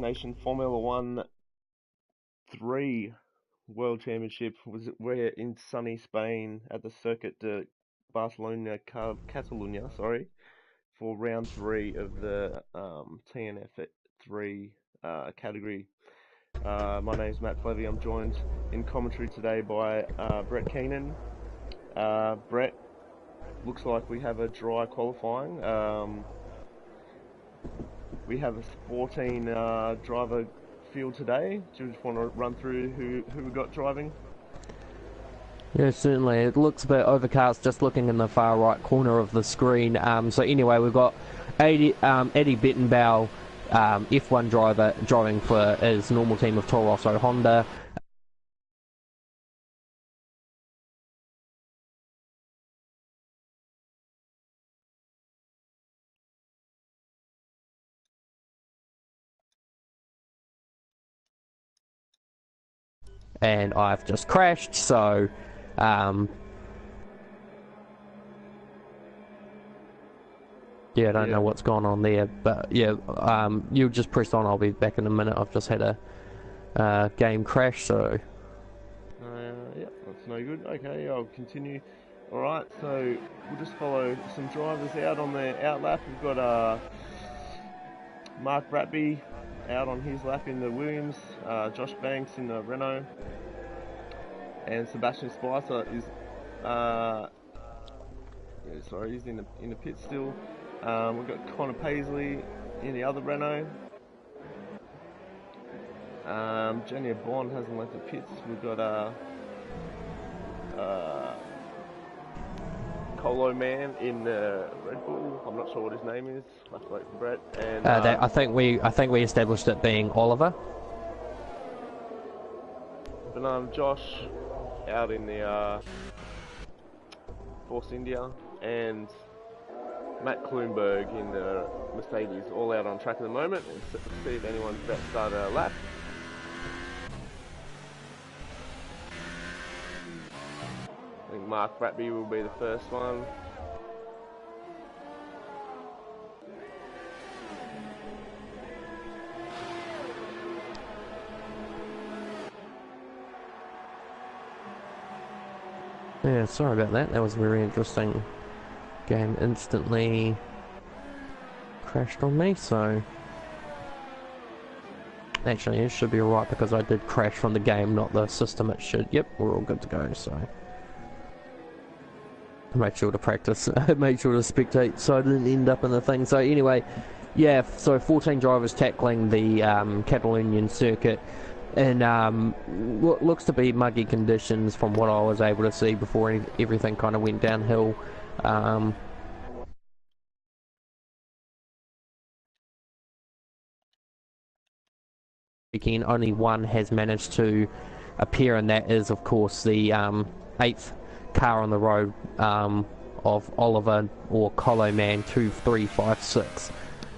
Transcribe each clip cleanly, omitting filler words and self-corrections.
Nation Formula 1 3 World Championship. We're in sunny Spain at the Circuit de Barcelona, Catalunya, sorry, for round 3 of the TNF3 category. My name's Matt Plevey. I'm joined in commentary today by Brett Keenan. Brett, looks like we have a dry qualifying. We have a 14 driver field today. Do you just want to run through who we got driving? Yeah, certainly. It looks a bit overcast just looking in the far right corner of the screen. So anyway, we've got Eddie Bittenbow, F1 driver, driving for his normal team of Toro Rosso Honda. And I've just crashed, so yeah, I don't know what's going on there, but yeah, you just press on. I'll be back in a minute. I've just had a game crash, so yeah, that's no good. Okay, I'll continue. Alright, so we'll just follow some drivers out on their out lap. We've got Mark Bratby out on his lap in the Williams, Josh Banks in the Renault, and Sebastian Spicer is he's in the pit still. We've got Connor Paisley in the other Renault. Junior Bond hasn't left the pits. We've got Colo Man in the Red Bull. I'm not sure what his name is. I'll have to wait for Brett. And I think we established it being Oliver. But Josh out in the Force India, and Matt Klumberg in the Mercedes, all out on track at the moment. And see if anyone's about to start a lap. I think Mark Bratby will be the first one. Yeah, sorry about that. That was a very interesting game. Instantly crashed on me, so actually it should be alright because I did crash from the game, not the system. It should. Yep, we're all good to go, so make sure to practice, make sure to spectate so I didn't end up in the thing. So anyway, yeah, so 14 drivers tackling the Catalonian circuit in what looks to be muggy conditions from what I was able to see before everything kind of went downhill. Again, only one has managed to appear, and that is of course the 8th car on the road of Oliver or Colo Man 2356.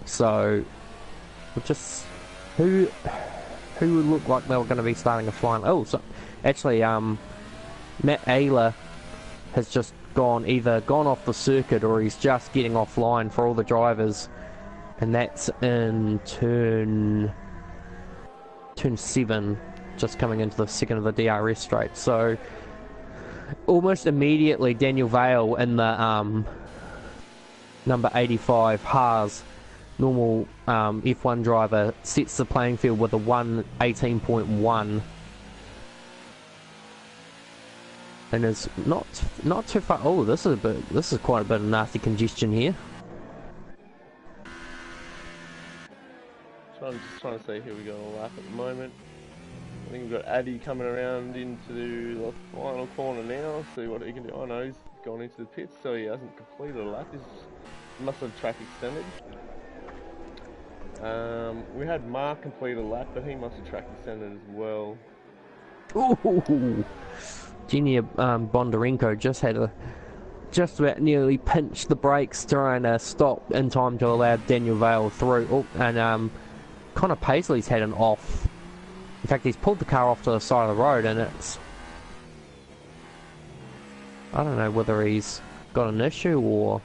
So just who would look like they were going to be starting a flying. Oh, so actually Matt Ayler has just either gone off the circuit or he's just getting offline for all the drivers, and that's in turn 7, just coming into the second of the DRS straight. So almost immediately Daniel Vale in the number 85 Haas normal F1 driver sets the playing field with a 1:18.1, and is not too far. Oh, this is quite a bit of nasty congestion here. I'm just trying to see who we got on the lap at the moment. I think we've got Addy coming around into the final corner now. See what he can do. I know he's gone into the pits, so he hasn't completed a lap. He must have track extended. We had Mark complete a lap, but he must have track extended as well. Ooh, Junior Bondarenko just about nearly pinched the brakes trying to stop in time to allow Daniel Vale through. Oh, and Connor Paisley's had an off. In fact, he's pulled the car off to the side of the road, and I don't know whether he's got an issue or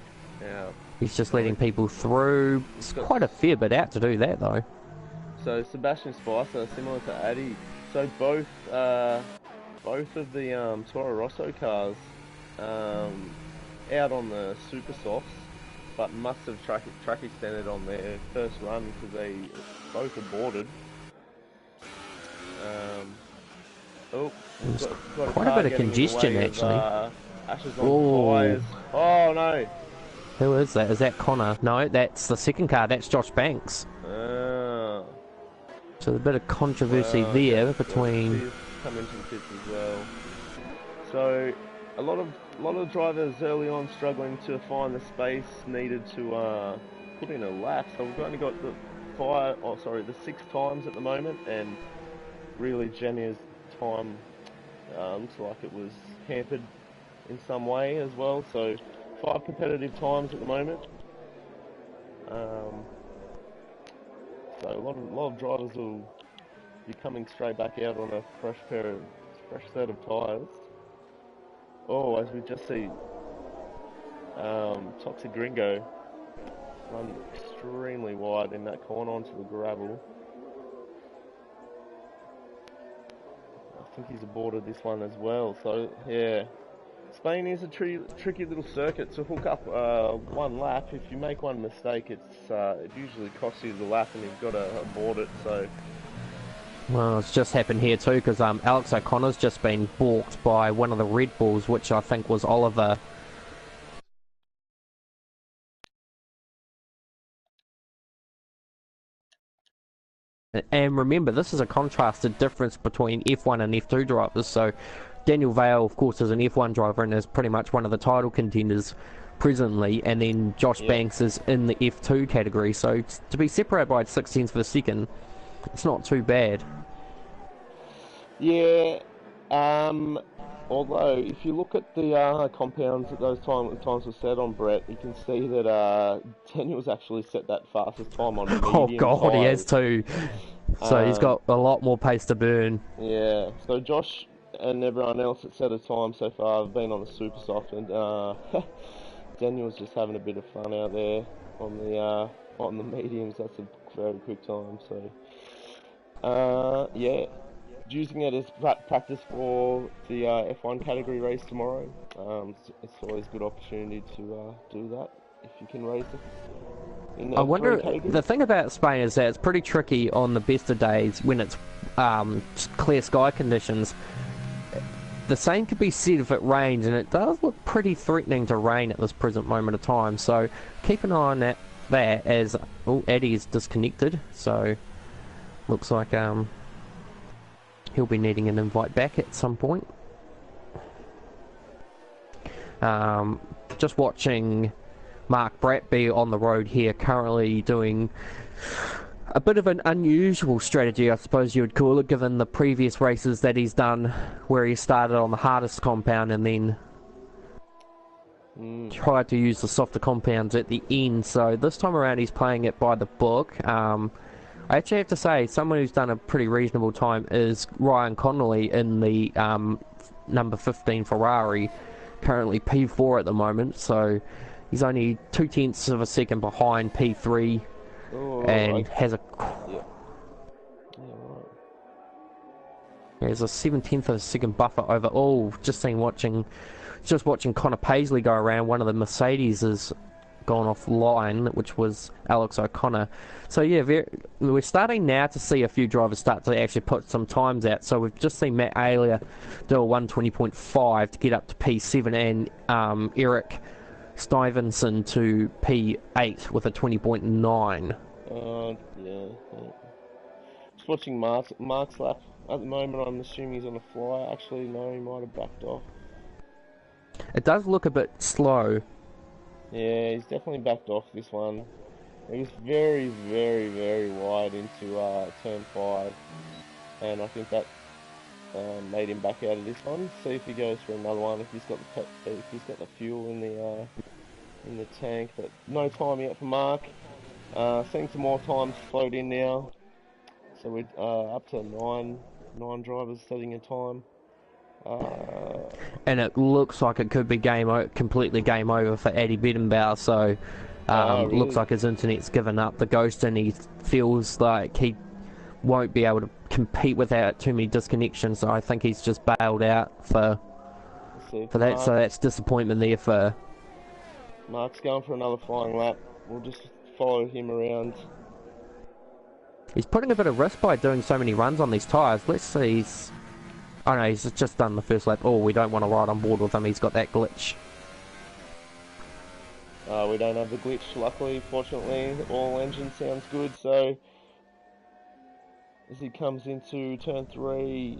he's just letting people through. It's quite a fair bit out to do that, though. So Sebastian Spicer, similar to Addy. So both of the Toro Rosso cars out on the super softs, but must have track extended on their first run because they both aborted. Got Quite a bit of congestion actually. Ashes on tyres. Oh no! Who is that? Is that Connor? No, that's the second car. That's Josh Banks. So there's a bit of controversy there between. He's come into the pits as well. So a lot of drivers early on struggling to find the space needed to put in a lap. So we've only got the 6 times at the moment, and really Jenny's time looks like it was hampered in some way as well. So 5 competitive times at the moment. So a lot of drivers will be coming straight back out on a fresh set of tyres. Oh, as we just see, Toxic Gringo run extremely wide in that corner onto the gravel. I think he's aborted this one as well. So yeah, Spain is a tricky little circuit to hook up one lap. If you make one mistake, it usually costs you the lap, and you've got to abort it. So. Well, it's just happened here too, because Alex O'Connor's just been balked by one of the Red Bulls, which I think was Oliver. And remember, this is a contrasted difference between F1 and F2 drivers. So Daniel Vale, of course, is an F1 driver and is pretty much one of the title contenders presently, and then Josh Banks is in the F2 category. So to be separated by 16th of a second, it's not too bad. Yeah, although if you look at the compounds that those times were set on, Brett, you can see that Daniel's actually set that fastest time on the medium. Oh god, he has too. So he's got a lot more pace to burn. Yeah, so Josh and everyone else that set a time so far have been on the super soft, and Daniel's just having a bit of fun out there on the mediums. That's a very quick time. So yeah. Using it as practice for the F1 category race tomorrow. It's always a good opportunity to do that if you can race it. In the I wonder, category. The thing about Spain is that it's pretty tricky on the best of days when it's clear sky conditions. The same could be said if it rains, and it does look pretty threatening to rain at this present moment of time. So keep an eye on that as Eddie is disconnected. So looks like he'll be needing an invite back at some point. Just watching Mark Bratby on the road here, currently doing a bit of an unusual strategy, I suppose you would call it, given the previous races that he's done, where he started on the hardest compound and then tried to use the softer compounds at the end. So this time around he's playing it by the book. I actually have to say, someone who's done a pretty reasonable time is Ryan Connolly in the number 15 Ferrari, currently P4 at the moment, so he's only 0.2 of a second behind P3, and has a... There's a 0.7 of a second buffer over... just watching Connor Paisley go around. One of the Mercedes is gone offline, which was Alex O'Connor. So yeah, we're starting now to see a few drivers start to actually put some times out. So we've just seen Matt Ayler do a 1:20.5 to get up to P7, and Eric Stuyvesant to P8 with a 20.9. Yeah. Just watching Mark's lap at the moment. I'm assuming he's on a fly. Actually, no, he might have backed off. It does look a bit slow. Yeah, he's definitely backed off this one. He was very, very, very wide into turn 5, and I think that made him back out of this one. See if he goes for another one. If he's got the fuel in the tank, but no time yet for Mark. Seeing some more times float in now, so we're up to nine drivers setting a time. And it looks like it could be completely game over for Eddie Bedenbauer, so really? looks like his internet's given up the ghost, and he feels like won't be able to compete without too many disconnections. So I think he's just bailed out for that. So that's disappointment there for. Mark's going for another flying lap. We'll just follow him around. He's putting a bit of risk by doing so many runs on these tyres. Let's see. Oh no, he's just done the first lap. Oh, we don't want to ride on board with him. He's got that glitch. We don't have the glitch, luckily. Fortunately, all engine sounds good. So as he comes into turn 4.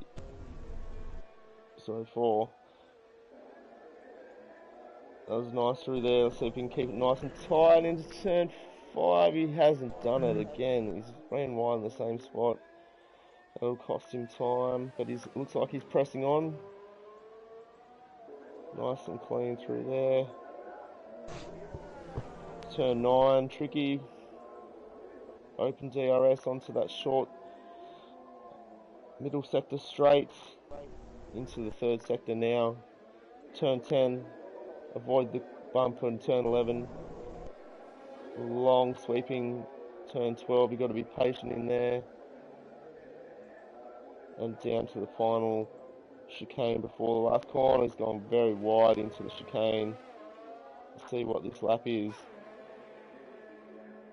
That was nice through there. Let's see if he can keep it nice and tight into turn 5. He hasn't done it again. He's ran wide in the same spot. That'll cost him time, but looks like he's pressing on. Nice and clean through there. Turn 9, tricky. Open DRS onto that short middle sector straight. Into the third sector now. Turn 10, avoid the bump on turn 11. Long sweeping turn 12, you've got to be patient in there. And down to the final chicane before the last corner. He's gone very wide into the chicane. Let's see what this lap is.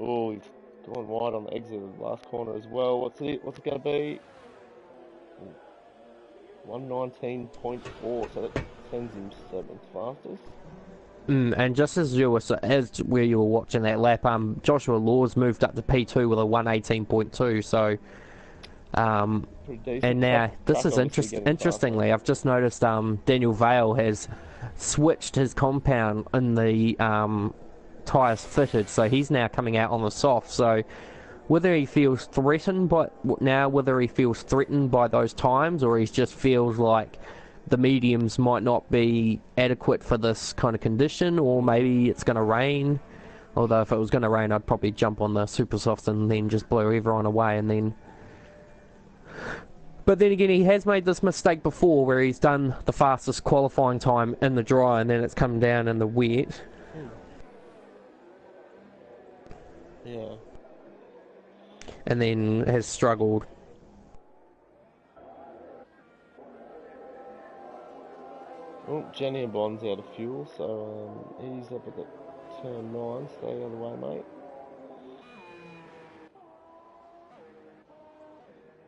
Oh, he's gone wide on the exit of the last corner as well. What's it going to be? 119.4, so that sends him 7th fastest. And just as where you were watching that lap, Joshua Laws moved up to P2 with a 118.2. So, and now this is interestingly, I've just noticed Daniel Vale has switched his compound in the tyres fitted, so he's now coming out on the soft. So whether he feels threatened by those times, or he just feels like the mediums might not be adequate for this kind of condition, or maybe it's going to rain. Although if it was going to rain, I'd probably jump on the super softs and then just blow everyone away and then. But then again, he has made this mistake before where he's done the fastest qualifying time in the dry and then it's come down in the wet. Yeah. And then has struggled. Oh, Jenny and Bond's out of fuel, so he's up at the turn 9. Stay out of the way, mate.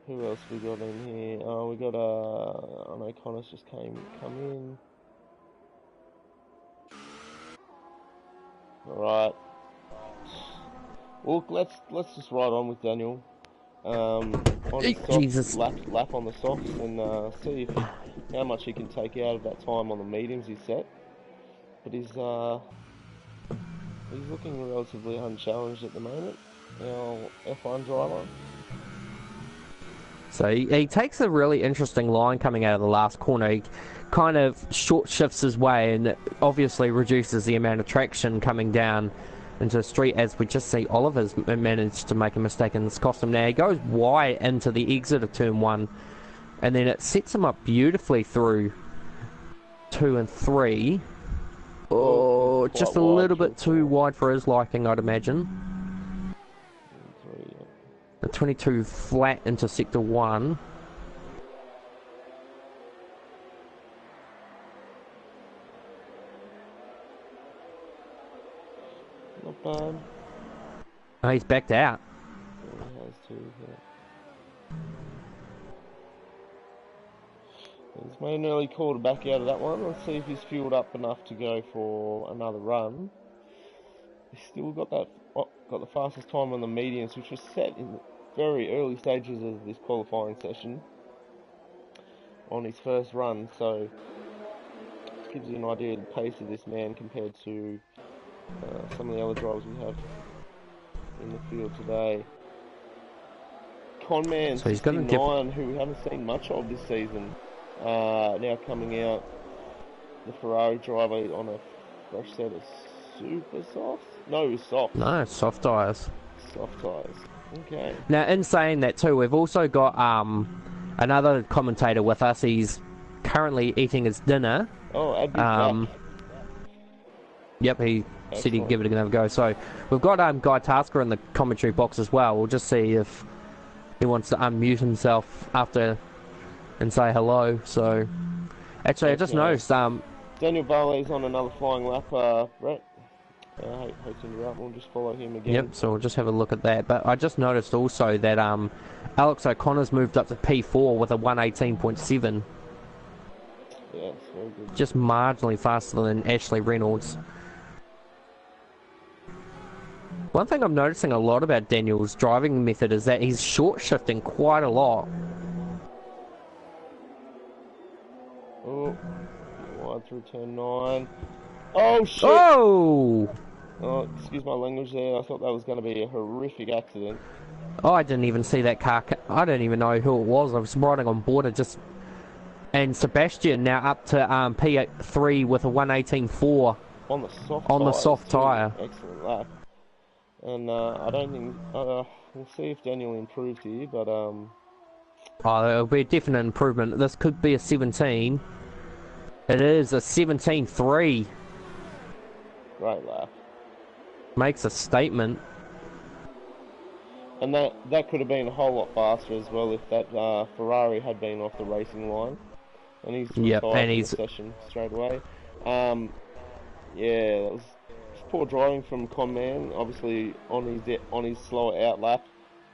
Who else we got in here? Oh, we got I know Connor's just come in. Alright. Well, let's just ride on with Daniel. On his Jesus. Lap on the softs and see how much he can take out of that time on the mediums he's set. But he's looking relatively unchallenged at the moment. Our F1 driver. So he takes a really interesting line coming out of the last corner. He kind of short shifts his way and obviously reduces the amount of traction coming down into the street, as we just see Oliver's managed to make a mistake in this costume. Now he goes wide into the exit of turn 1 and then it sets him up beautifully through 2 and 3. Oh, just a little bit too wide for his liking, I'd imagine. The 22 flat into sector 1. Not bad. Oh, he's backed out. Yeah, he has too, yeah. He's made an early call to back out of that one. Let's see if he's fueled up enough to go for another run. He's still got the fastest time on the mediums, which was set in the very early stages of this qualifying session on his first run. So this gives you an idea of the pace of this man compared to some of the other drivers we have in the field today. Conman, so 69, who we haven't seen much of this season, now coming out, the Ferrari driver on a fresh set of super soft? No, soft. No, soft tyres. Soft tyres. Okay. Now, in saying that too, we've also got another commentator with us. He's currently eating his dinner. Oh, Adby Yep, he said he'd give it another go. So we've got Guy Tasker in the commentary box as well. We'll just see if he wants to unmute himself after and say hello. So, actually, I just noticed. Daniel Barley's on another flying lap, Brett. Hate to interrupt, we'll just follow him again. Yep, so we'll just have a look at that. But I just noticed also that Alex O'Connor's moved up to P4 with a 118.7. Yeah, it's very good. Just marginally faster than Ashley Reynolds. One thing I'm noticing a lot about Daniel's driving method is that he's short shifting quite a lot. Oh, wide through turn 9. Oh, shit! Oh! Oh, excuse my language there. I thought that was going to be a horrific accident. Oh, I didn't even see that car. I don't even know who it was. I was riding on board. And Sebastian now up to P3 with a 118.4 on the soft tyre. Excellent lap. And I don't think we'll see if Daniel improved here, but oh, it'll be a definite improvement. This could be a 17. It is a 17.3. Great lap. Makes a statement. And that could have been a whole lot faster as well if that Ferrari had been off the racing line. And he's retired from the session straight away. Yeah, that was poor driving from Conman. Obviously on his slower out lap.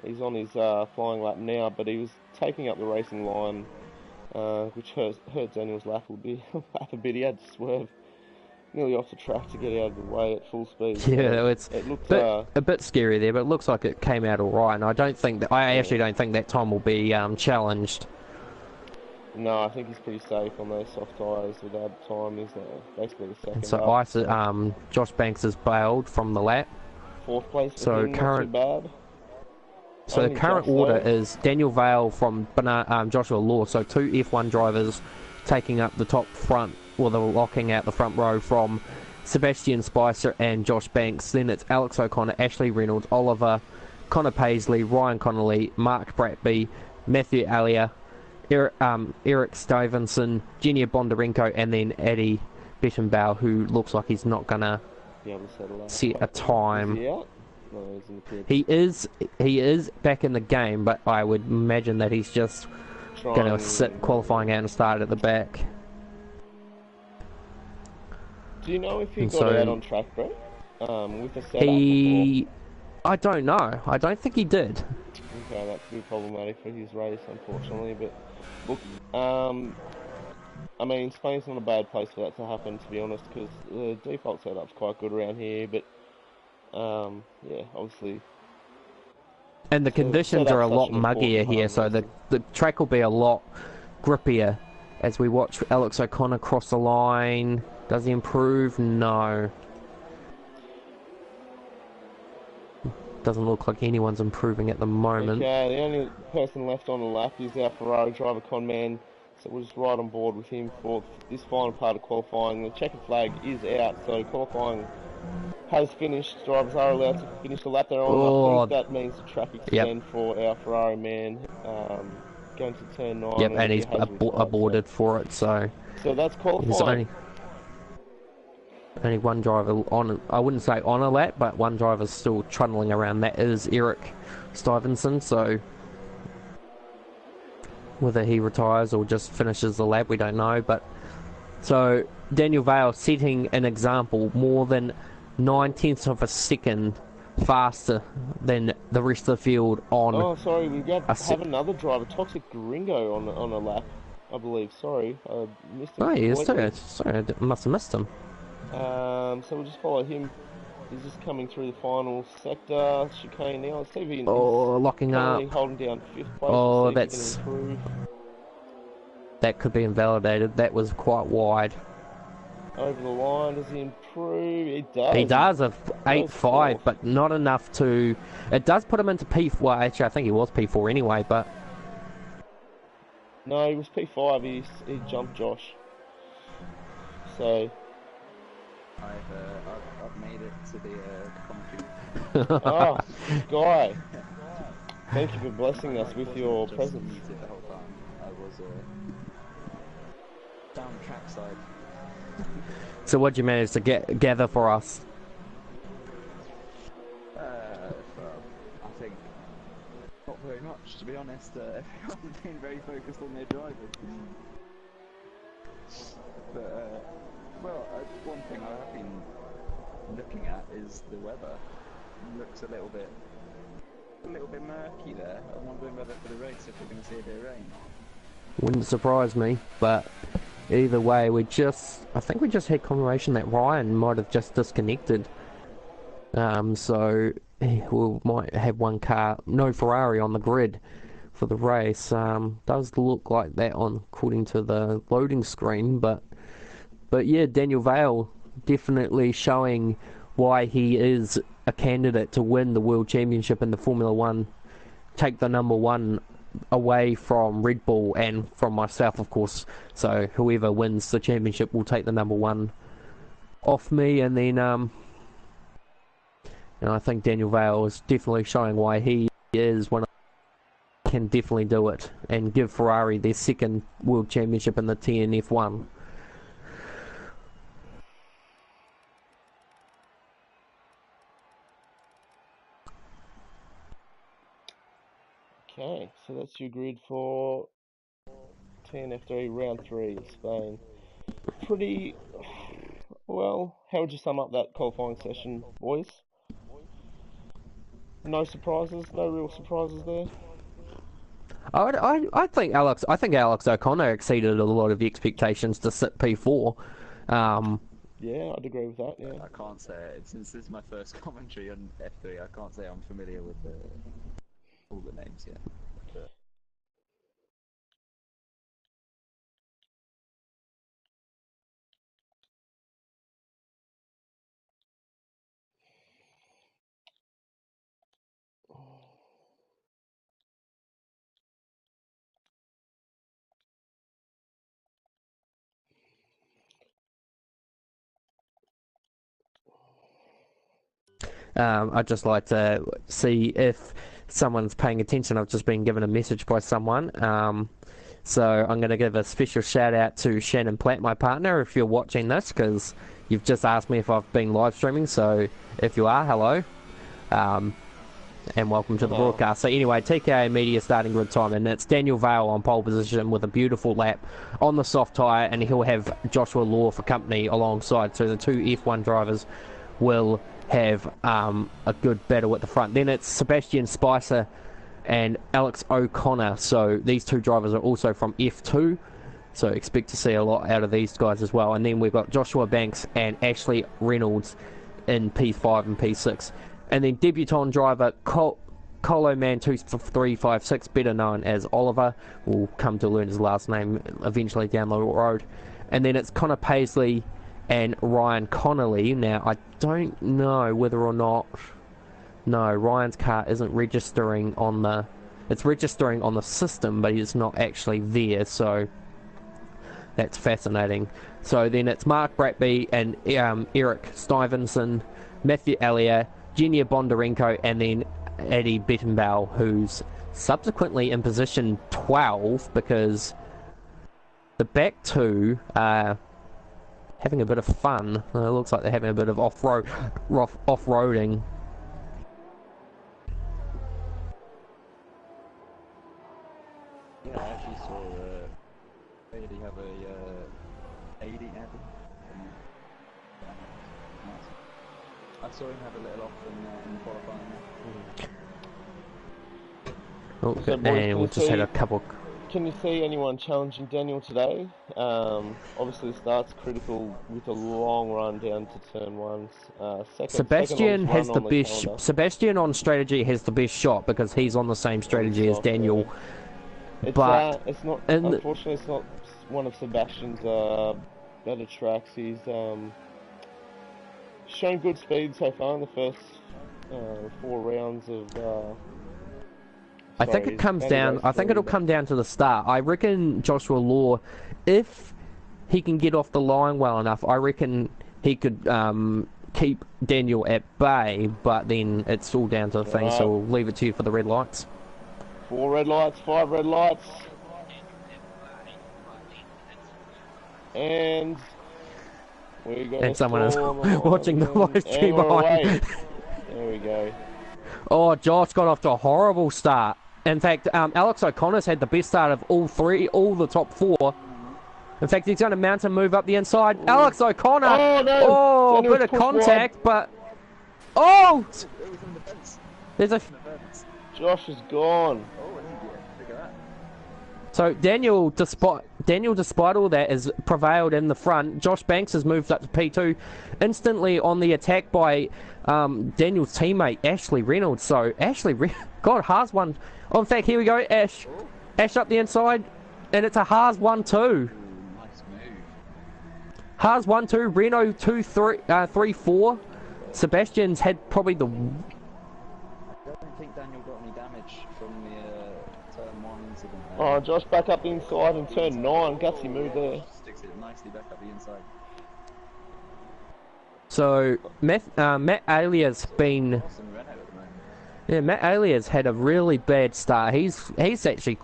He's on his flying lap now, but he was taking up the racing line, which hurt Daniel's lap a bit. He had to swerve nearly off the track to get out of the way at full speed. Yeah, so it looked a bit scary there, but it looks like it came out all right. And I actually don't think that time will be challenged. No, I think he's pretty safe on those soft tyres with that time. He's basically the second. So Josh Banks has bailed from the lap. 4th place. So current. Not too bad. So the current order is Daniel Vale from Joshua Law. So 2 F1 drivers taking up the top front, or they're locking out the front row from Sebastian Spicer and Josh Banks. Then it's Alex O'Connor, Ashley Reynolds, Oliver, Connor Paisley, Ryan Connolly, Mark Bratby, Matthew Alia, Eric Stevenson, Junior Bondarenko, and then Eddie Bettenbauer, who looks like he's not gonna set a time. Is he out? No, He is back in the game, but I would imagine that he's just going to sit qualifying out and start at the back. Do you know if he got out on track, bro? With the setup I don't know. I don't think he did. Okay, that could be problematic for his race, unfortunately. But look, I mean, Spain's not a bad place for that to happen, to be honest, because the default setup's quite good around here. But yeah, obviously. And the conditions are a lot muggier here, so the track will be a lot grippier as we watch Alex O'Connor cross the line. Does he improve? No. Doesn't look like anyone's improving at the moment. Okay, the only person left on the lap is our Ferrari driver, Conman. So we'll just ride on board with him for this final part of qualifying. The checkered flag is out, so qualifying has finished. Drivers are allowed to finish the lap they're on. I think that means the track extend for our Ferrari man going to turn 9. Yep, and he's aborted for it, so that's qualifying. Only one driver on, I wouldn't say on a lap, but one driver's still trundling around. That is Eric Stevenson, so whether he retires or just finishes the lap, we don't know. But so Daniel Vale setting an example more than 9/10 of a second faster than the rest of the field on. Oh, sorry, we have another driver, Toxic Gringo, on a lap, I believe. Sorry, I missed him. Oh, he is too. Sorry, I must have missed him. So we'll just follow him. He's just coming through the final sector. Chicane now. Let's see if he can. Oh, locking up. Holding down 5th place. Oh, that could be invalidated. That was quite wide. Over the line, does he improve? He does. He does a 8.5, but not enough to. It does put him into P4. Well, actually, I think he was P4 anyway, but. No, he was P5. He jumped Josh. So. I've made it to the commentary. Oh, Guy. Thank you for blessing us with your presence. Muted the whole time. I was down trackside. So what'd you manage to gather for us? I think not very much. much, to be honest. Everyone's been very focused on their drivers. But, one thing I have been looking at is the weather. It looks a little bit murky there. I'm wondering whether for the race if we're going to see a bit of rain. Wouldn't surprise me, but either way, I think we just had confirmation that Ryan might have just disconnected. So we might have one car, no Ferrari on the grid for the race. Does look like that according to the loading screen, but yeah, Daniel Vale definitely showing why he is a candidate to win the World Championship in the Formula 1, take the number one away from Red Bull and from myself, of course. So whoever wins the championship will take the number one off me, and then and I think Daniel Vale is definitely showing why he is one of can definitely do it and give Ferrari their second World Championship in the TNF1. Okay, so that's your grid for TNF3 round 3 Spain. Pretty well. How would you sum up that qualifying session, boys? No surprises, no real surprises there. I think Alex O'Connor exceeded a lot of expectations to sit P4. Yeah, I'd agree with that. Yeah. I can't say it. Since this is my first commentary on F3, I can't say I'm familiar with all the names yet. But... I'd just like to see if someone's paying attention. I've just been given a message by someone. So I'm going to give a special shout out to Shannon Platt, my partner, if you're watching this, because you've just asked me if I've been live streaming. So if you are, hello. And welcome to the broadcast. So anyway, TKA Media starting grid time, and it's Daniel Vale on pole position with a beautiful lap on the soft tyre, and he'll have Joshua Law for company alongside. So the two F1 drivers will have a good battle at the front. Then it's Sebastian Spicer and Alex O'Connor. So these two drivers are also from F2. So expect to see a lot out of these guys as well. And then we've got Joshua Banks and Ashley Reynolds in P5 and P6. And then debutant driver Coloman2356, better known as Oliver. We'll come to learn his last name eventually down the road. And then it's Connor Paisley and Ryan Connolly. Now, I don't know whether or not... No, Ryan's car isn't registering on the... It's registering on the system, but it's not actually there, so... That's fascinating. So then it's Mark Bratby and Eric Stuyvesant, Matthew Elliott, Genia Bondarenko, and then Eddie Bettenbauer, who's subsequently in position 12 because the back two are having a bit of fun. It looks like they're having a bit of off-roading. Yeah, I actually saw Eddie have a 80 average. I saw him have a little off in the qualifying. Oh, So and we just had a couple... Can you see anyone challenging Daniel today? Obviously the start's critical with a long run down to turn ones. Sebastian has the best... Sebastian on strategy has the best shot because he's on the same strategy as Daniel. Yeah. It's not. Unfortunately, it's not one of Sebastian's better tracks. He's shown good speed so far in the first 4 rounds of. I think it comes down. I think it'll come down to the start. I reckon Joshua Law, if he can get off the line well enough, I reckon he could keep Daniel at bay. But then it's all down to the thing. So we'll leave it to you for the red lights. 4 red lights, 5 red lights, and we got. And someone is watching the live stream behind. There we go. Oh, Josh got off to a horrible start. In fact, Alex O'Connor's had the best start of all the top 4. In fact, he's going to mount and move up the inside. Ooh. Alex O'Connor! Oh, no! Oh, bit of contact, but... Oh! There's a... Josh is gone. So Daniel, despite all that, has prevailed in the front. Josh Banks has moved up to P2, instantly on the attack by Daniel's teammate Ashley Reynolds. So God, Haas one. Oh, in fact, here we go. Ash up the inside, and it's a Haas 1-2. Nice move. Haas 1-2, Reno 3-4. Sebastian's had probably the... I don't think Daniel got any damage from the turn 1 incident there. Oh, Josh back up the inside in turn 9. Gutsy move there. Sticks it nicely back up the inside. So Matt Alia's been... Yeah, Matt Alia's had a really bad start. He's actually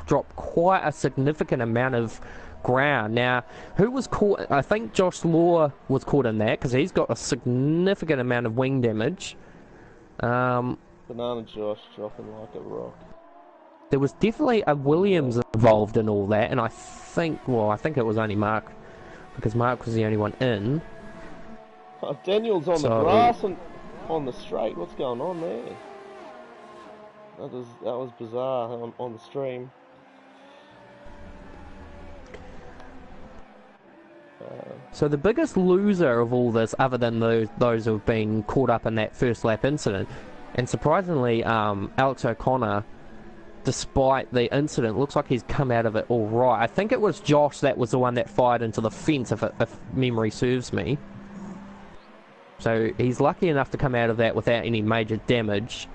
dropped quite a significant amount of ground. Now, who was caught? I think Josh Law was caught in that because he's got a significant amount of wing damage. Banana Josh dropping like a rock. There was definitely a Williams involved in all that, and I think it was only Mark, because Mark was the only one in. Oh, Daniel's on the grass and on the straight. What's going on there? That was bizarre on the stream. So the biggest loser of all this, other than those who have been caught up in that first lap incident, and surprisingly, Alex O'Connor, despite the incident, looks like he's come out of it all right. I think it was Josh that was the one that fired into the fence, if memory serves me. So he's lucky enough to come out of that without any major damage.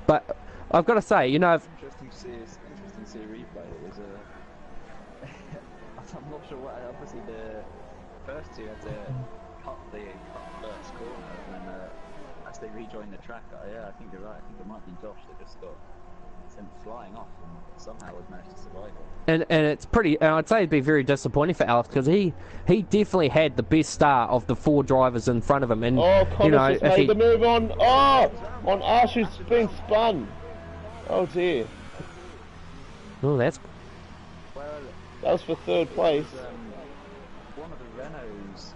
But I've got to say, you know, interesting to see a replay. It was I'm not sure what. Obviously, the first two had to cut the first corner, and then as they rejoined the track, I think you're right. I think it might be Josh that just got sent flying off and somehow has managed to survive it. And it's pretty. I'd say it'd be very disappointing for Alex because he definitely had the best start of the 4 drivers in front of him. And Connors just made the move on Ash, who's been spun. Oh dear. Oh, that was for 3rd place. One of the Renaults.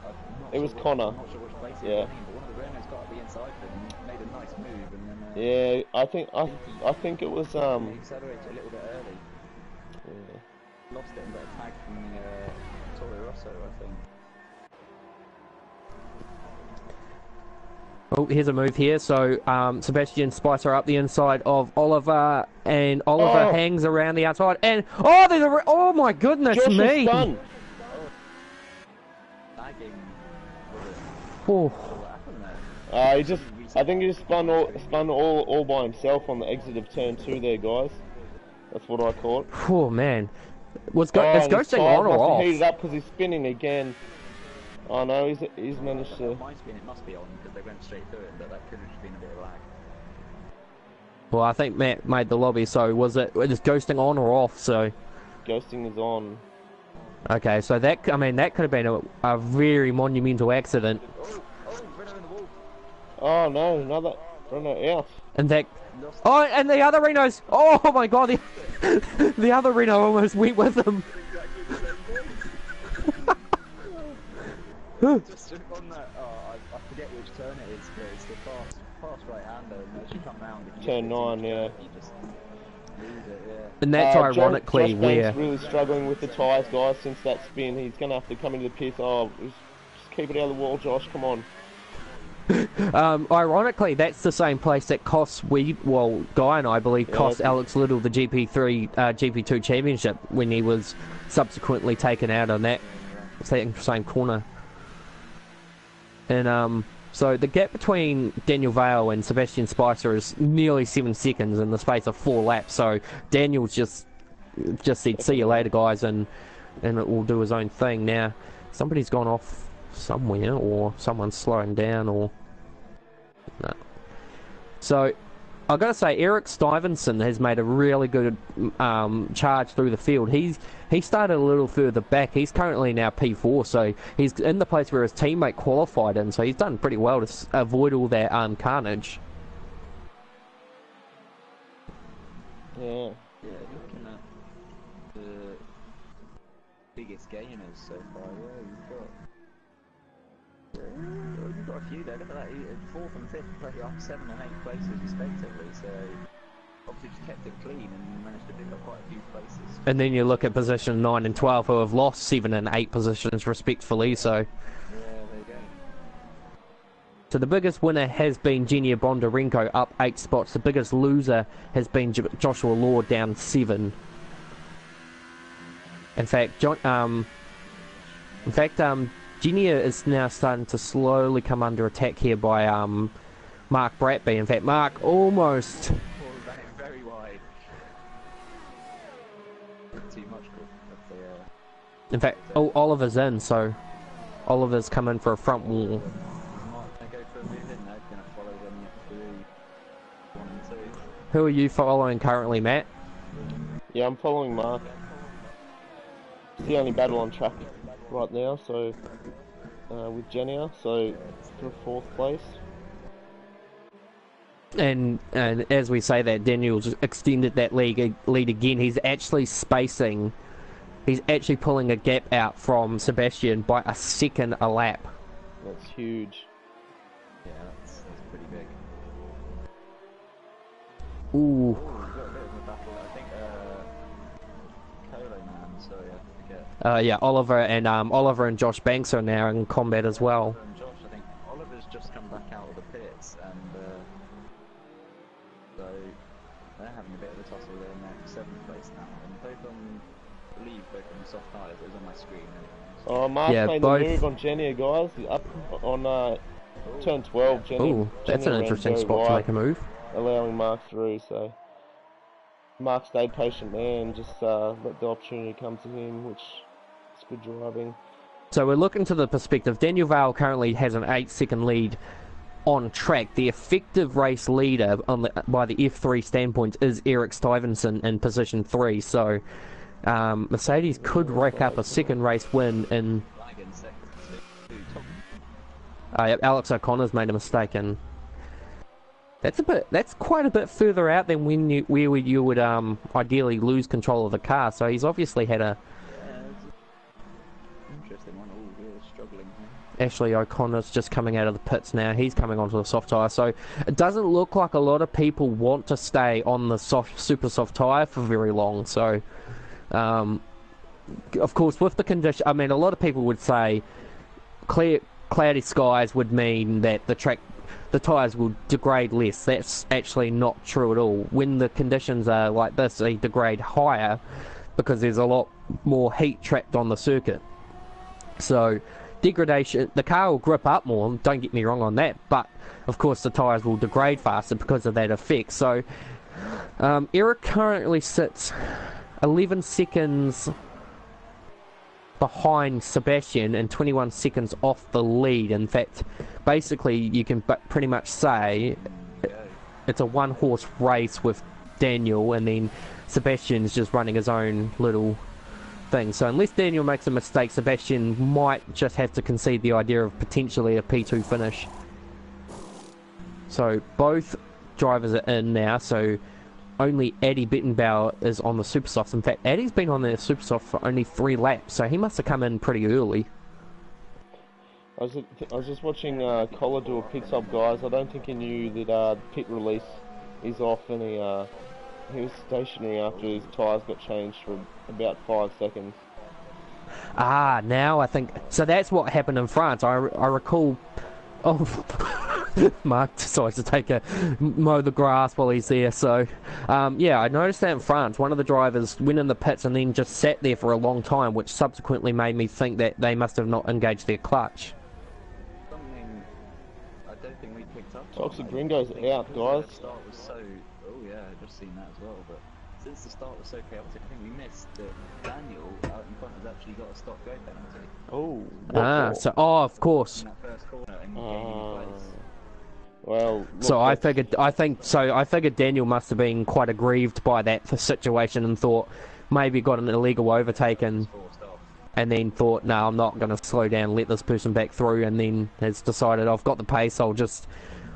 It was Connor. I'm not sure which place yeah. But one of the Renaults got up the inside of him and made a nice move, and then. Yeah, I think it was He accelerated a little bit early. Yeah. Lost it and got a tag from Toro Rosso, I think. Oh, here's a move here. So Sebastian Spicer up the inside of Oliver, and Oliver hangs around the outside. And oh my goodness Josh me! Spun. Oh. I think he just spun all by himself on the exit of turn 2 there, guys. That's what I caught. Oh man, is ghosting on or off? Heated up because he's spinning again. Oh no, he's managed to. My spin, it must be on because they went straight through it, but that could have just been a bit of lag. Well, I think Matt made the lobby, so was it ghosting on or off? So ghosting is on. Okay, so that could have been a very monumental accident. Oh no, another Renault out. And the other Renaults. Oh my god, the other Renault almost went with them. Just on that, I forget which turn it is, but it's the fast right-hander, and as you come round, turn 9, yeah. You just lose it, yeah. And that's ironically Josh where... Banks really struggling with the tyres, guys, since that spin. He's going to have to come into the pits. Oh, just keep it out of the wall, Josh, come on. Ironically, that's the same place that cost Guy and I believe cost Alex Little the GP2 championship when he was subsequently taken out on that same corner. And so the gap between Daniel Vale and Sebastian Spicer is nearly 7 seconds in the space of 4 laps. So Daniel's just said, "See you later, guys," and it will do his own thing. Now, somebody's gone off somewhere, or someone's slowing down, or no. So I've got to say, Eric Stuyvesant has made a really good charge through the field. He started a little further back. He's currently now P4, so he's in the place where his teammate qualified in, so he's done pretty well to avoid all that carnage. Yeah. Yeah, looking at the biggest gainers so far, you've got a few there. Look at that, fourth and fifth play up 7 and 8 places respectively. So obviously just kept it clean and managed to pick up quite a few places. And then you look at position 9 and 12 who have lost 7 and 8 positions respectively. So Yeah, there you go. so the biggest winner has been Genia Bondarenko, up 8 spots. The biggest loser has been Joshua Law, down 7. In fact, Genia is now starting to slowly come under attack here by Mark Bratby. In fact, Mark almost... Very wide. Too much, In fact, Oliver's in, so Oliver's come in for a front wall. Who are you following currently, Matt? Yeah, I'm following Mark. It's the only battle on track right now, so with Genia, so for 4th place. And as we say that, Daniel's extended that lead again. He's actually spacing. He's actually pulling a gap out from Sebastian by a second a lap. That's huge. Yeah, that's pretty big. Ooh. We've got a bit of a battle. I think Codemasters, sorry, I forget. Yeah, Oliver and Josh Banks are now in combat as well. Oliver and Josh, I think Oliver's just come back out of the pits, and so they're having a bit of a tussle there in their 7th place now, and both on, I believe, both on the soft tyres. It was on my screen. Oh, Mark's made both... the move on Genia, guys. Up on turn 12. Genia, Ooh, that's an interesting spot to make a move. Allowing Mark through, so Mark stayed patient there and just let the opportunity come to him, which is good driving. So we're looking to the perspective. Daniel Vale currently has an 8-second lead on track. The effective race leader by the F3 standpoint is Eric Stuyvesant in position 3. So Mercedes could rack up a second race win in... Alex O'Connor's made a mistake, and that's quite a bit further out than where you would ideally lose control of the car. So he's obviously had a... interesting one. Oh, really struggling here. Ashley O'Connor's just coming out of the pits now. He's coming onto the soft tyre. So it doesn't look like a lot of people want to stay on the super soft tyre for very long. So, of course, with the condition... I mean, a lot of people would say cloudy skies would mean that the tyres will degrade less. That's actually not true at all. When the conditions are like this, they degrade higher because there's a lot more heat trapped on the circuit. So degradation, the car will grip up more, don't get me wrong on that, but of course the tyres will degrade faster because of that effect. So Eric currently sits 11 seconds behind Sebastian and 21 seconds off the lead. In fact, basically you can pretty much say it's a one-horse race with Daniel, and then Sebastian's just running his own little thing. So unless Daniel makes a mistake, Sebastian might just have to concede the idea of potentially a P2 finish. So both drivers are in now, so only Addy Bittenbauer is on the Supersofts. In fact, Addy's been on the Supersoft for only 3 laps, so he must have come in pretty early. I was just watching Collar do a pit stop, guys. I don't think he knew that pit release is off, and he was stationary after his tyres got changed for about 5 seconds. Ah, now I think... So that's what happened in France. I recall... Oh, Mark decides to mow the grass while he's there. So, yeah, I noticed that in France. One of the drivers went in the pits and then just sat there for a long time, which subsequently made me think that they must have not engaged their clutch. Something I don't think we picked up. Toxic Gringo's out, guys. The start was so... Oh yeah, I've just seen that as well. But since the start was so chaotic, I think we missed that Daniel out in front has actually got a stop-go penalty. Oh. Of course. In that first corner and gaining place. Well, So I figured Daniel must have been quite aggrieved by that situation and thought maybe got an illegal overtake and then thought, no, I'm not going to slow down, let this person back through, and then has decided I've got the pace, I'll just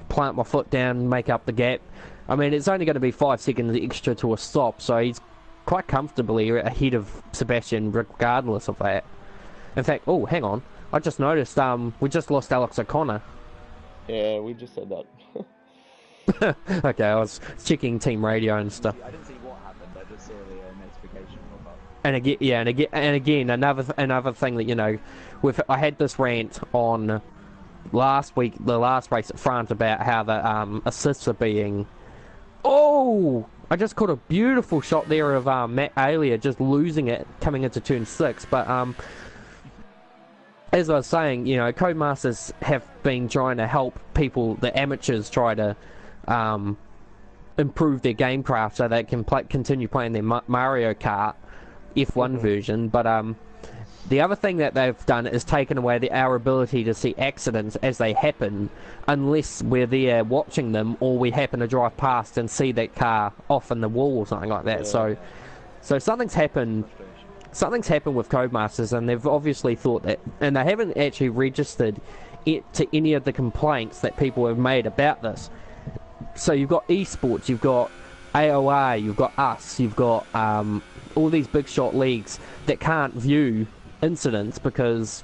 plant my foot down, make up the gap. I mean, it's only going to be 5 seconds extra to a stop, so he's quite comfortably ahead of Sebastian regardless of that. In fact, oh, hang on. I just noticed we just lost Alex O'Connor. Yeah, we just said that. Okay, I was checking team radio and stuff. I didn't see what happened, I just saw the notification pop up. And again, yeah, and again, another thing that, you know, I had this rant on last week, the last race at France, about how the assists are being... Oh! I just caught a beautiful shot there of Matt Alia just losing it coming into turn 6, but as I was saying, you know, Codemasters have been trying to help people, the amateurs, try to improve their gamecraft so they can continue playing their Mario Kart F1 version. But the other thing that they've done is taken away our ability to see accidents as they happen, unless we're there watching them or we happen to drive past and see that car off in the wall or something like that. Yeah. So something's happened. Something's happened with Codemasters, and they've obviously thought that, and they haven't actually registered it to any of the complaints that people have made about this. So you've got esports, you've got AOR, you've got us, you've got all these big shot leagues that can't view incidents because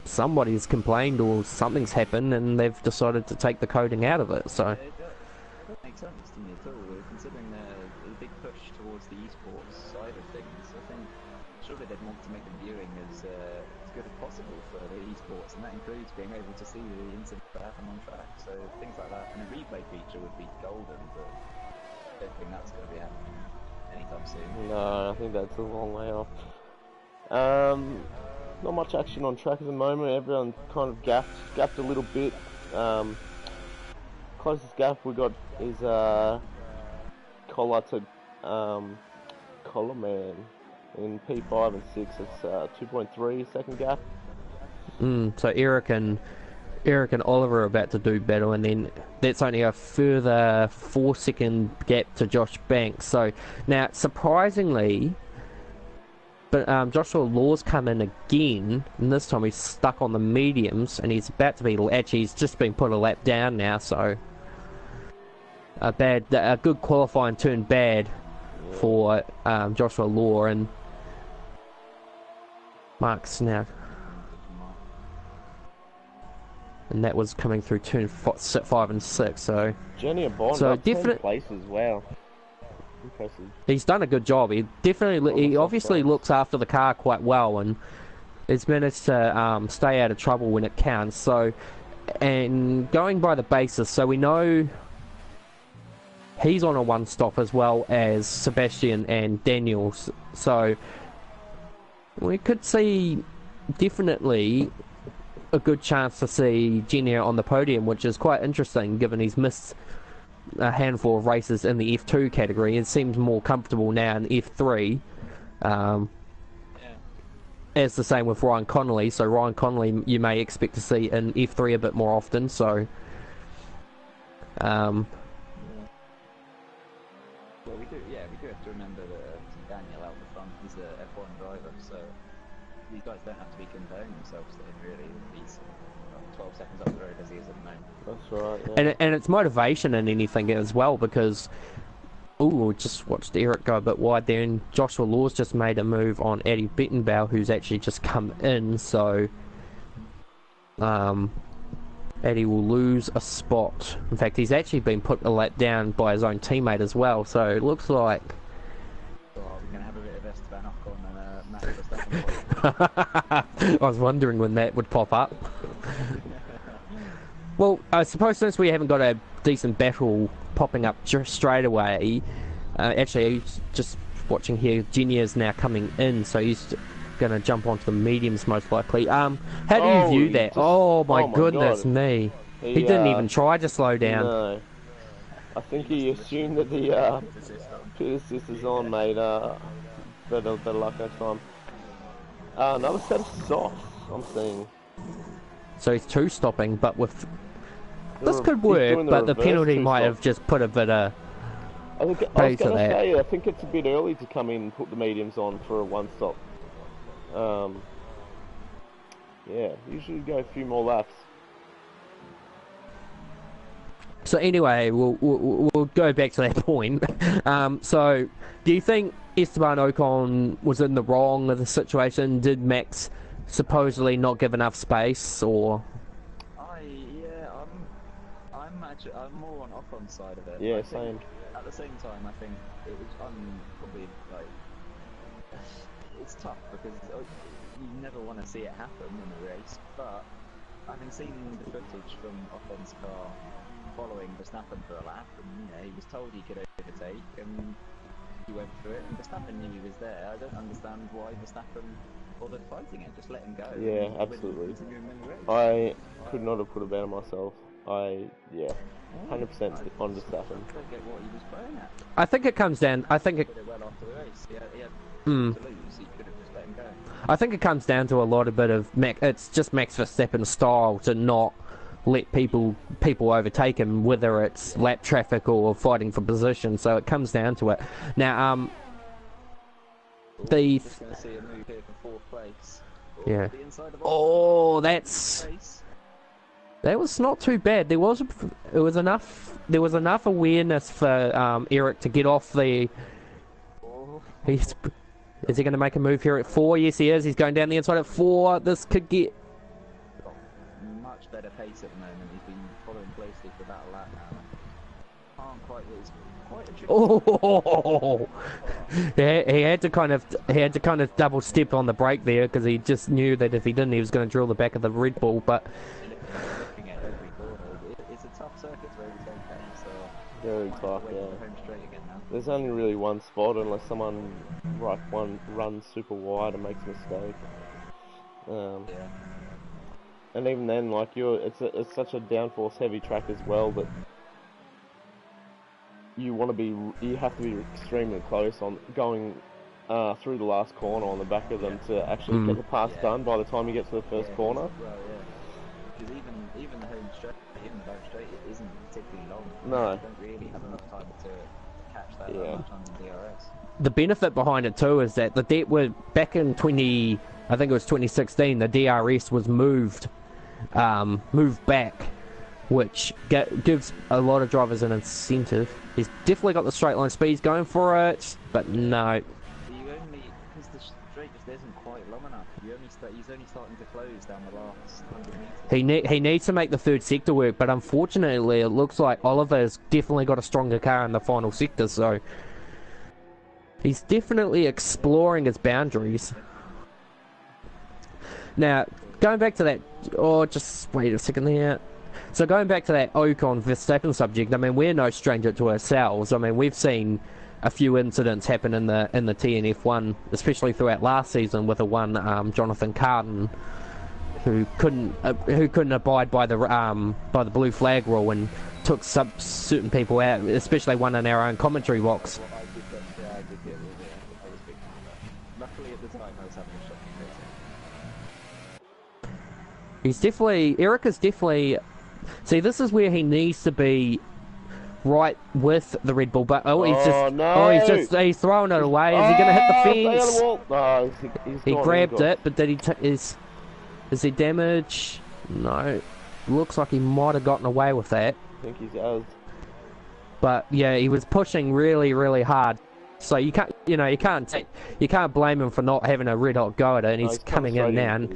somebody's complained or something's happened, and they've decided to take the coding out of it. So It doesn't make sense to me at all, considering the big push towards the esports side of things. I think surely they'd want to make the viewing as good as possible for the esports, and that includes being able to see the incidents that happen on track. So things like that, and a replay feature would be golden, but I don't think that's going to be happening anytime soon. No, I think that's a long way off. Not much action on track at the moment. Everyone kind of gapped a little bit. Closest gap we got is Collar to Collar Man in P5 and 6. It's 2.3 second gap. so Eric and Oliver are about to do battle, and then that's only a further 4 second gap to Josh Banks. So now, surprisingly, but Joshua Law's come in again, and this time he's stuck on the mediums, and he's about to be, actually he's just been put a lap down now, so a good qualifying turned bad for Joshua Law, and Mark's now, and that was coming through turn 5 and 6, so Jenny and Bond so up 10 definite places, wow. Impressive. He's done a good job. He obviously looks after the car quite well, and has managed to stay out of trouble when it counts. So, and going by the basis, so we know he's on a 1 stop as well as Sebastian and Daniels. So we could see definitely a good chance to see Genia on the podium, which is quite interesting given he's missed a handful of races in the F2 category. It seems more comfortable now in F3. As the same with Ryan Connolly. So Ryan Connolly you may expect to see in F3 a bit more often. So Well, we do have to remember that Daniel out the front is a F1 driver, so these guys don't have to be comparing themselves to him really. He's 12 seconds up the road as he is at the moment. That's right. Yeah. and it's motivation in anything as well, because just watched Eric go a bit wide there, and Joshua Law's just made a move on Eddie Bettenbauer, who's actually just come in, so Eddie will lose a spot. In fact, he's actually been put a lap down by his own teammate as well, so it looks like We're going to have a bit of Esteban Ocon and Max Verstappen. I was wondering when that would pop up. Well, I suppose since we haven't got a decent battle popping up just straight away, actually, just watching here, Genia's now coming in, so he's going to jump onto the mediums most likely. How do you view that? Oh my goodness God. me. He didn't even try to slow down. No. I think he assumed that the pit assist is on, mate. Better luck next time. Another set of softs, I'm seeing. So he's 2 stopping, but with... This could He's work, doing the but the reverse penalty 2 might stop. have just put a bit of... I was going to say, I think it's a bit early to come in and put the mediums on for a 1 stop. Yeah, usually go a few more laps. So anyway, we'll go back to that point. So do you think Esteban Ocon was in the wrong of the situation? Did Max supposedly not give enough space, or? I'm more on Ocon's side of it. Yeah, same. At the same time, I think it was probably like it's tough because you never want to see it happen in a race. But having seen the footage from Ocon's car following Verstappen for a lap, and he was told he could overtake, and he went for it, and Verstappen knew he was there. I don't understand why Verstappen bothered fighting it. Just let him go. Yeah, absolutely. I could not have put it better myself. 100% on Verstappen. I don't get what he was playing at. I think it comes down. I think it. Did it well after the race. He had to lose. He could have just let him go. I think it comes down to a lot of bit of It's just Max Verstappen's style to not let people overtake him, whether it's lap traffic or fighting for position. So it comes down to it. Now, We're just going to see a move here for fourth place. Yeah. The inside of Oh, place. that was not too bad. There was enough awareness for Eric to get off the. Is he going to make a move here at 4? Yes, he is. He's going down the inside at 4. This could get. Much better pace at the moment. He's been following closely for about a lap now. Can't quite. It's quite a tricky. Oh, he had to kind of double step on the brake there because he just knew that if he didn't, he was going to drill the back of the Red Bull. But looking at every corner, it's a tough circuit to overtake him. So very tough. Yeah. Home straight again now. There's only really one spot unless someone runs super wide and makes a mistake. Yeah. And even then, like it's such a downforce heavy track as well that you have to be extremely close on going through the last corner on the back of them to actually get the pass done by the time you get to the first corner. Well, yeah. Because even the home straight, it isn't particularly long. No. You don't really have enough time to catch that much on the DRS. the benefit behind it too is that back in 2016, the DRS was moved back, which gives a lot of drivers an incentive. He's definitely got the straight line speeds going for it, but no. Because the straight just isn't quite long enough. He's only starting to close down the last 100 metres. He needs to make the third sector work, but unfortunately it looks like Oliver's definitely got a stronger car in the final sector, so he's definitely exploring his boundaries. Now, going back to that, just wait a second there. So going back to that Ocon Verstappen subject, I mean, we're no stranger to ourselves. I mean, we've seen a few incidents happen in the TNF1, especially throughout last season with Jonathan Carden, who couldn't abide by the blue flag rule and took certain people out, especially one in our own commentary box. Luckily at the time I was having a shocking race. Eric is definitely. See, this is where he needs to be right with the Red Bull, but he's throwing it away. Is he going to hit the fence? No, he grabbed it, but did he? Is there damage? No. Looks like he might have gotten away with that. I think he's out. But yeah, he was pushing really, really hard. So you can't blame him for not having a red hot go at it. And he's coming in now,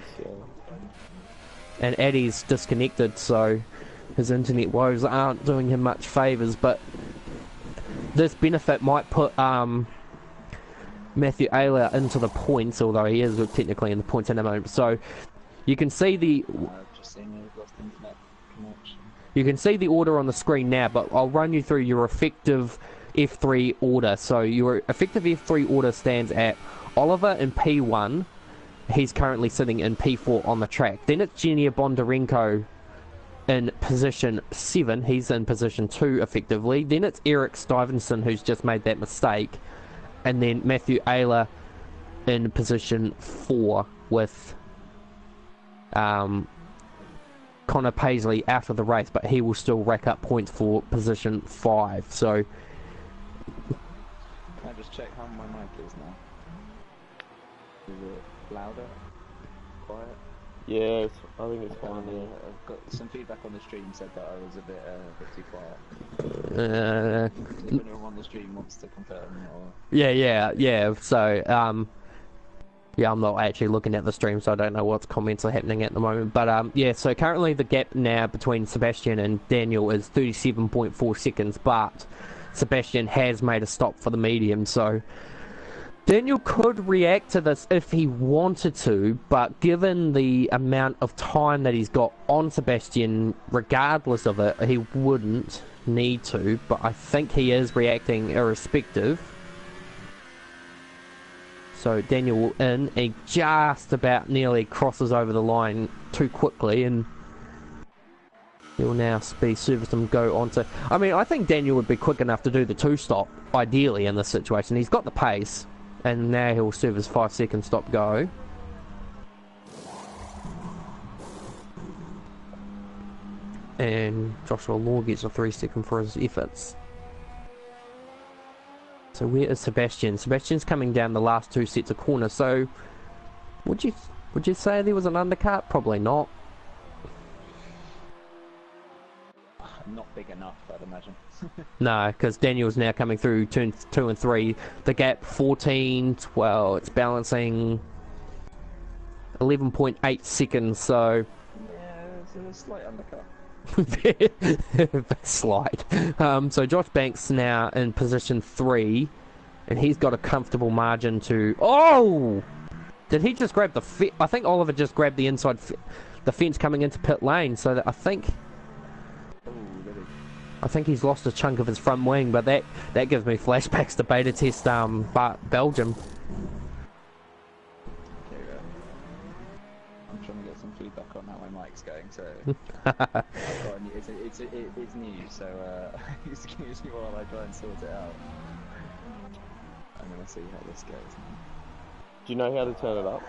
and Eddie's disconnected, so his internet woes aren't doing him much favours. But this benefit might put Matthew Ayler into the points, although he is technically in the points in the moment. So you can see the order on the screen now, but I'll run you through your effective F3 order. So your effective F3 order stands at Oliver in P1. He's currently sitting in P4 on the track. Then it's Genia Bondarenko in position 7. He's in position 2 effectively. Then it's Eric Stuyvesant, who's just made that mistake. And then Matthew Ayler in position 4 with Connor Paisley out of the race, but he will still rack up points for position 5. So can I just check how my mic is now? Is it louder? Quiet? Yeah, I think it's fine. Yeah. I've got some feedback on the stream said that I was a bit too quiet. If anyone on the stream wants to confirm or... Yeah. So, yeah, I'm not actually looking at the stream, so I don't know what comments are happening at the moment. But, yeah, so currently the gap now between Sebastian and Daniel is 37.4 seconds, but Sebastian has made a stop for the medium, so Daniel could react to this if he wanted to, but given the amount of time that he's got on Sebastian, regardless of it, he wouldn't need to, but I think he is reacting irrespective. So Daniel in, he just about nearly crosses over the line too quickly, and he'll now be serviced and go on to... I mean, I think Daniel would be quick enough to do the two-stop, ideally, in this situation. He's got the pace, and now he'll serve his 5-second stop go. And Joshua Law gets a 3-second for his efforts. So where is Sebastian? Sebastian's coming down the last 2 sets of corners, so would you say there was an undercut? Probably not. Not big enough, I'd imagine. No, because Daniel's now coming through turns 2 and 3. The gap 14, 12, it's balancing 11.8 seconds, so... Yeah, it's a slight undercut. Slight. So Josh Banks now in position 3, and he's got a comfortable margin to... Oh! Did he just grab the... I think Oliver just grabbed the inside... the fence coming into pit lane, so that I think... I think he's lost a chunk of his front wing, but that gives me flashbacks to beta test Belgium. Okay, I'm trying to get some feedback on how my mic's going, so it's new, so excuse me while I try and sort it out. I'm gonna see how this goes. Do you know how to turn it up?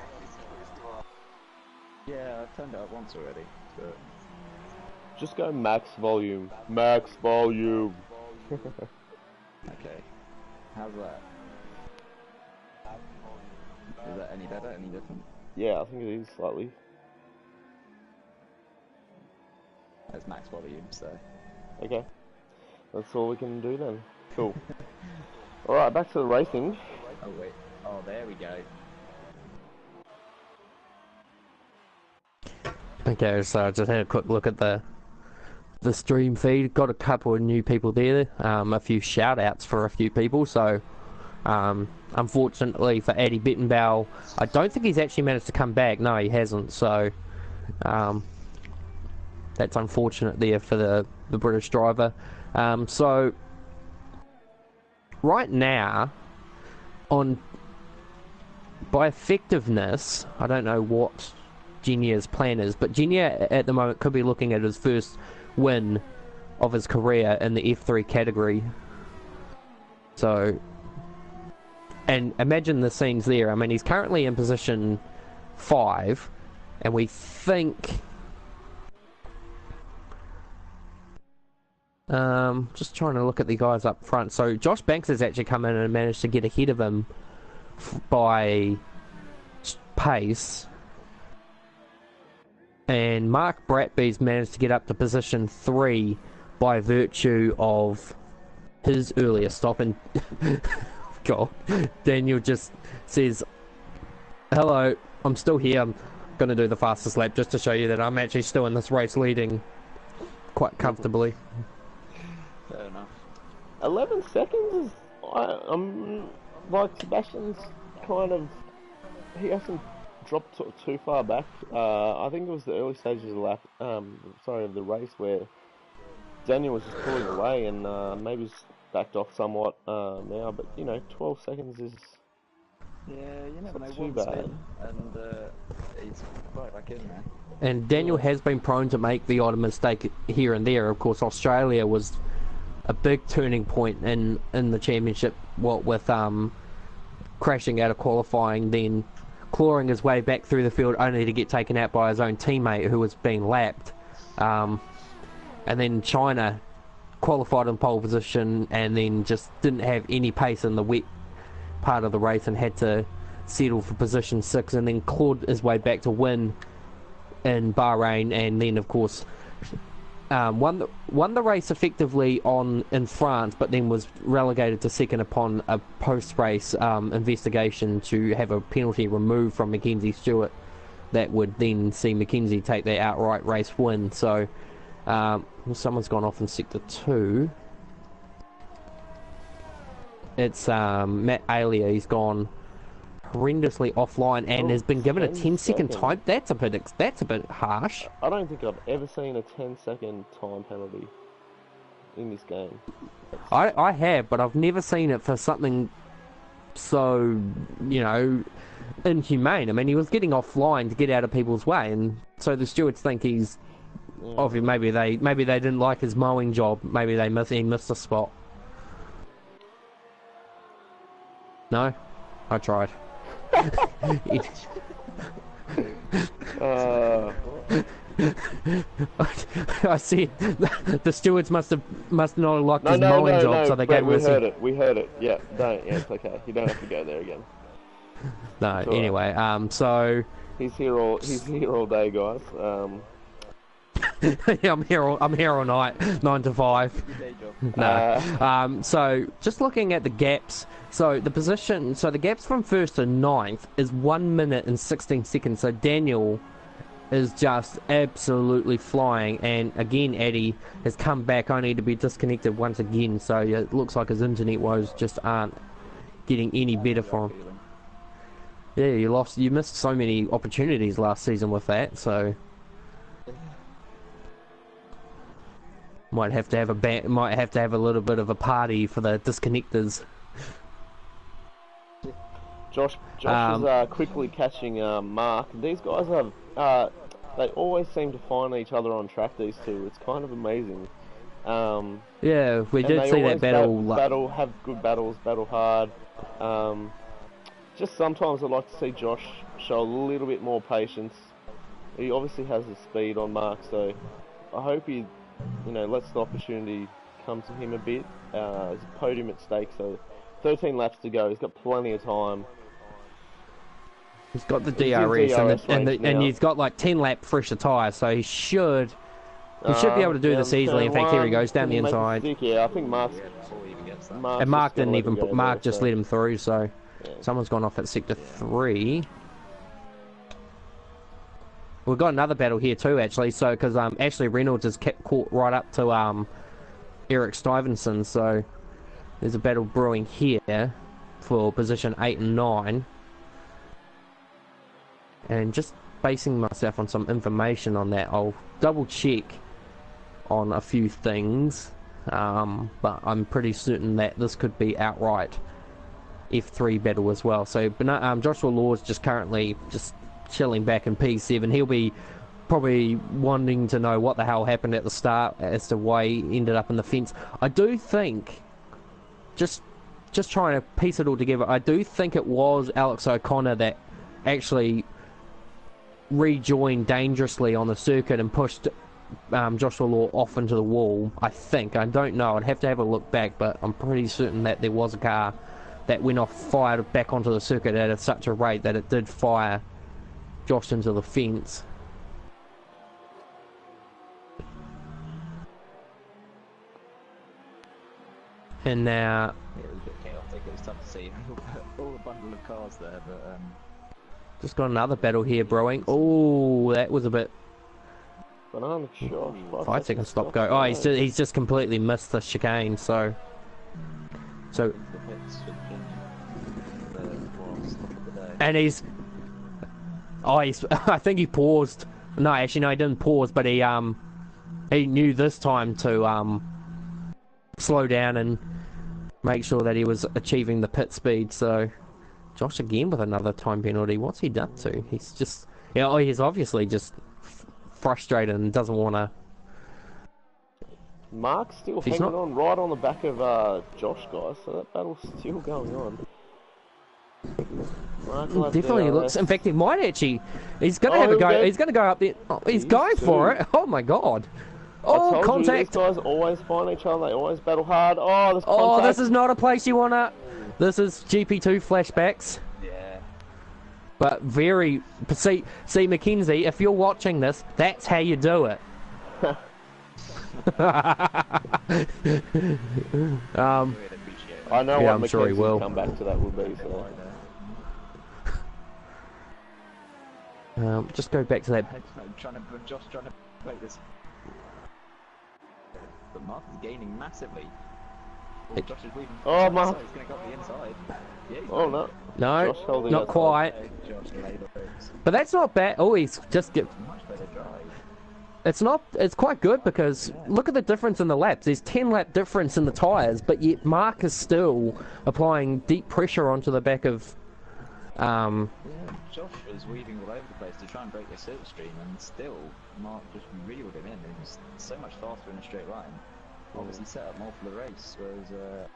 Yeah, I've turned it up once already, but... Just go max volume. Max volume. Okay. How's that? Is that any better? Any different? Yeah, I think it is slightly. That's max volume, so... Okay. That's all we can do then. Cool. Alright, back to the racing. Oh wait. Oh, there we go. Okay, so I just had a quick look at the stream feed. Got a couple of new people there, a few shout outs for a few people, so unfortunately for Addy Bettenbow, I don't think he's actually managed to come back. No, he hasn't, so that's unfortunate there for the British driver. So right now, by effectiveness, I don't know what Genia's plan is, but Genia at the moment could be looking at his first win of his career in the F3 category. So, and imagine the scenes there. I mean, he's currently in position 5, and we think just trying to look at the guys up front. So Josh Banks has actually come in and managed to get ahead of him by pace. And Mark Bratby's managed to get up to position 3 by virtue of his earlier stop. And God, Daniel just says, "Hello, I'm still here. I'm going to do the fastest lap just to show you that I'm actually still in this race, leading quite comfortably." Fair enough. 11 seconds is... like Sebastian's kind of... He hasn't dropped sort of too far back. I think it was the early stages of the lap, of the race, where Daniel was just pulling away and maybe he's backed off somewhat now, but you know, 12 seconds is... Yeah, you never know, too one bad. spin, and he's right back in there. And Daniel has been prone to make the odd mistake here and there. Of course, Australia was a big turning point in the championship, what with crashing out of qualifying, then clawing his way back through the field only to get taken out by his own teammate who was being lapped. And then China qualified in pole position and then just didn't have any pace in the wet part of the race and had to settle for position 6, and then clawed his way back to win in Bahrain, and then of course won the race effectively in France, but then was relegated to second upon a post-race investigation to have a penalty removed from Mackenzie Stewart that would then see Mackenzie take the outright race win. So someone's gone off in sector 2. It's Matt Alia. He's gone horrendously offline and has been given a 10-second time. That's a bit harsh. I don't think I've ever seen a 10-second time penalty in this game. I have, but I've never seen it for something so, you know, inhumane. I mean, he was getting offline to get out of people's way, and so the stewards think he's maybe they didn't like his mowing job. Maybe he missed a spot. No, I tried. I see. The stewards must not have liked his mowing job, so they gave him a... We heard it. Yeah, it's okay. You don't have to go there again. No, anyway, so he's here all day, guys. Yeah, I'm here all night, 9 to 5. No. So just looking at the gaps. So the gaps from 1st to 9th is 1 minute and 16 seconds. So Daniel is just absolutely flying, and again Addy has come back only to be disconnected once again. So it looks like his internet woes just aren't getting any better for him. Yeah, you missed so many opportunities last season with that. So might have to have a little bit of a party for the disconnectors. Josh is quickly catching Mark. These guys they always seem to find each other on track, these two. It's kind of amazing. Yeah, we did see that battle. Have good battles, battle hard. Just sometimes I'd like to see Josh show a little bit more patience. He obviously has the speed on Mark, so I hope he, lets the opportunity come to him a bit. There's a podium at stake, so 13 laps to go. He's got plenty of time. He's got the DRS, and he's got like 10 lap fresher tyres, so he should be able to do this easily. In fact, here he goes down the inside. Yeah, I think Mark didn't even put. Mark just let him through. So someone's gone off at sector 3. We've got another battle here too, actually. So because Ashley Reynolds has kept caught right up to Eric Stuyvesant. So there's a battle brewing here for position 8 and 9. And just basing myself on some information on that, I'll double check on a few things, but I'm pretty certain that this could be outright F3 battle as well. So Joshua Law's just currently just chilling back in P7. He'll be probably wanting to know what the hell happened at the start as to why he ended up in the fence. I do think, just trying to piece it all together, I do think it was Alex O'Connor that actually rejoined dangerously on the circuit and pushed Joshua Law off into the wall. I think. I don't know. I'd have to have a look back, but I'm pretty certain that there was a car that went off, fired back onto the circuit at such a rate that it did fire Josh into the fence. And now... Yeah, it was a bit chaotic. It was tough to see all the bundle of cars there, but... Just got another battle here brewing. Oh, that was a bit... 5 second stop go. Oh, he's just completely missed the chicane, so... And he's... I think he paused. No, actually, no, he didn't pause, but he knew this time to slow down and make sure that he was achieving the pit speed, so... Josh again with another time penalty. What's he done to? He's just... he's obviously just frustrated and doesn't want to... Mark's still hanging on right on the back of Josh, guys, so that battle's still going on. Definitely looks... In fact, he might actually... He's going to have a go. He's going to go up there. Oh, he's going for it. Oh, my God. Oh, contact. These guys always find each other. They always battle hard. Oh, there's contact. Oh, this is not a place you want to... This is GP2 flashbacks. Yeah. But see, Mackenzie, if you're watching this, that's how you do it. I know yeah, what I'm sure he Mackenzie's will. come back to that would be, so. Just go back to that. Josh trying to play this. But Mark is gaining massively. Oh, Josh is weaving. Oh, Mark. He's going to go the inside. Yeah, Oh, no. No, Josh holding not outside. quite. Josh labours. But that's not bad. Oh, he's just get. Much better drive. It's quite good because look at the difference in the laps. There's 10 lap difference in the tyres, but yet Mark is still applying deep pressure onto the back of. Yeah, Josh was weaving all over the place to try and break the slipstream, and still Mark just reeled him in. It was so much faster in a straight line. Obviously set up more for the race, whereas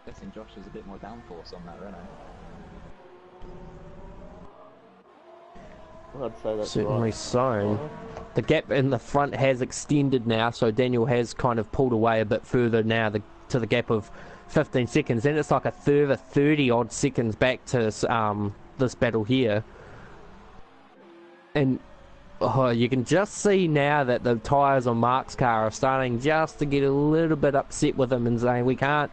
I think Josh has a bit more downforce on that Renault. I'd say that's Certainly right. so. The gap in the front has extended now, so Daniel has kind of pulled away a bit further now to the gap of 15 seconds. Then it's like a further 30 odd seconds back to this battle here. And you can just see now that the tyres on Mark's car are starting just to get a little bit upset with him and saying we can't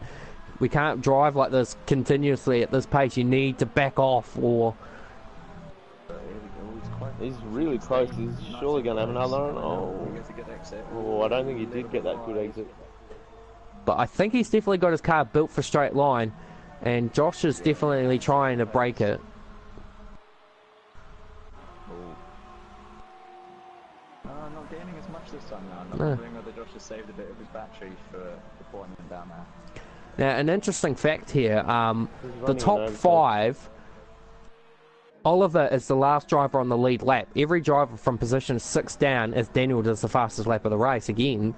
drive like this continuously at this pace. You need to back off or. He's really close. He's surely going to have another one. Oh, I don't think he did get that good exit. But I think he's definitely got his car built for straight line, and Josh is definitely trying to break it. Not gaining as much this time now. I'm wondering whether Josh has saved a bit of his battery for the point down there. Now, an interesting fact here, the top 5, Oliver is the last driver on the lead lap. Every driver from position 6 down, as Daniel does the fastest lap of the race, again,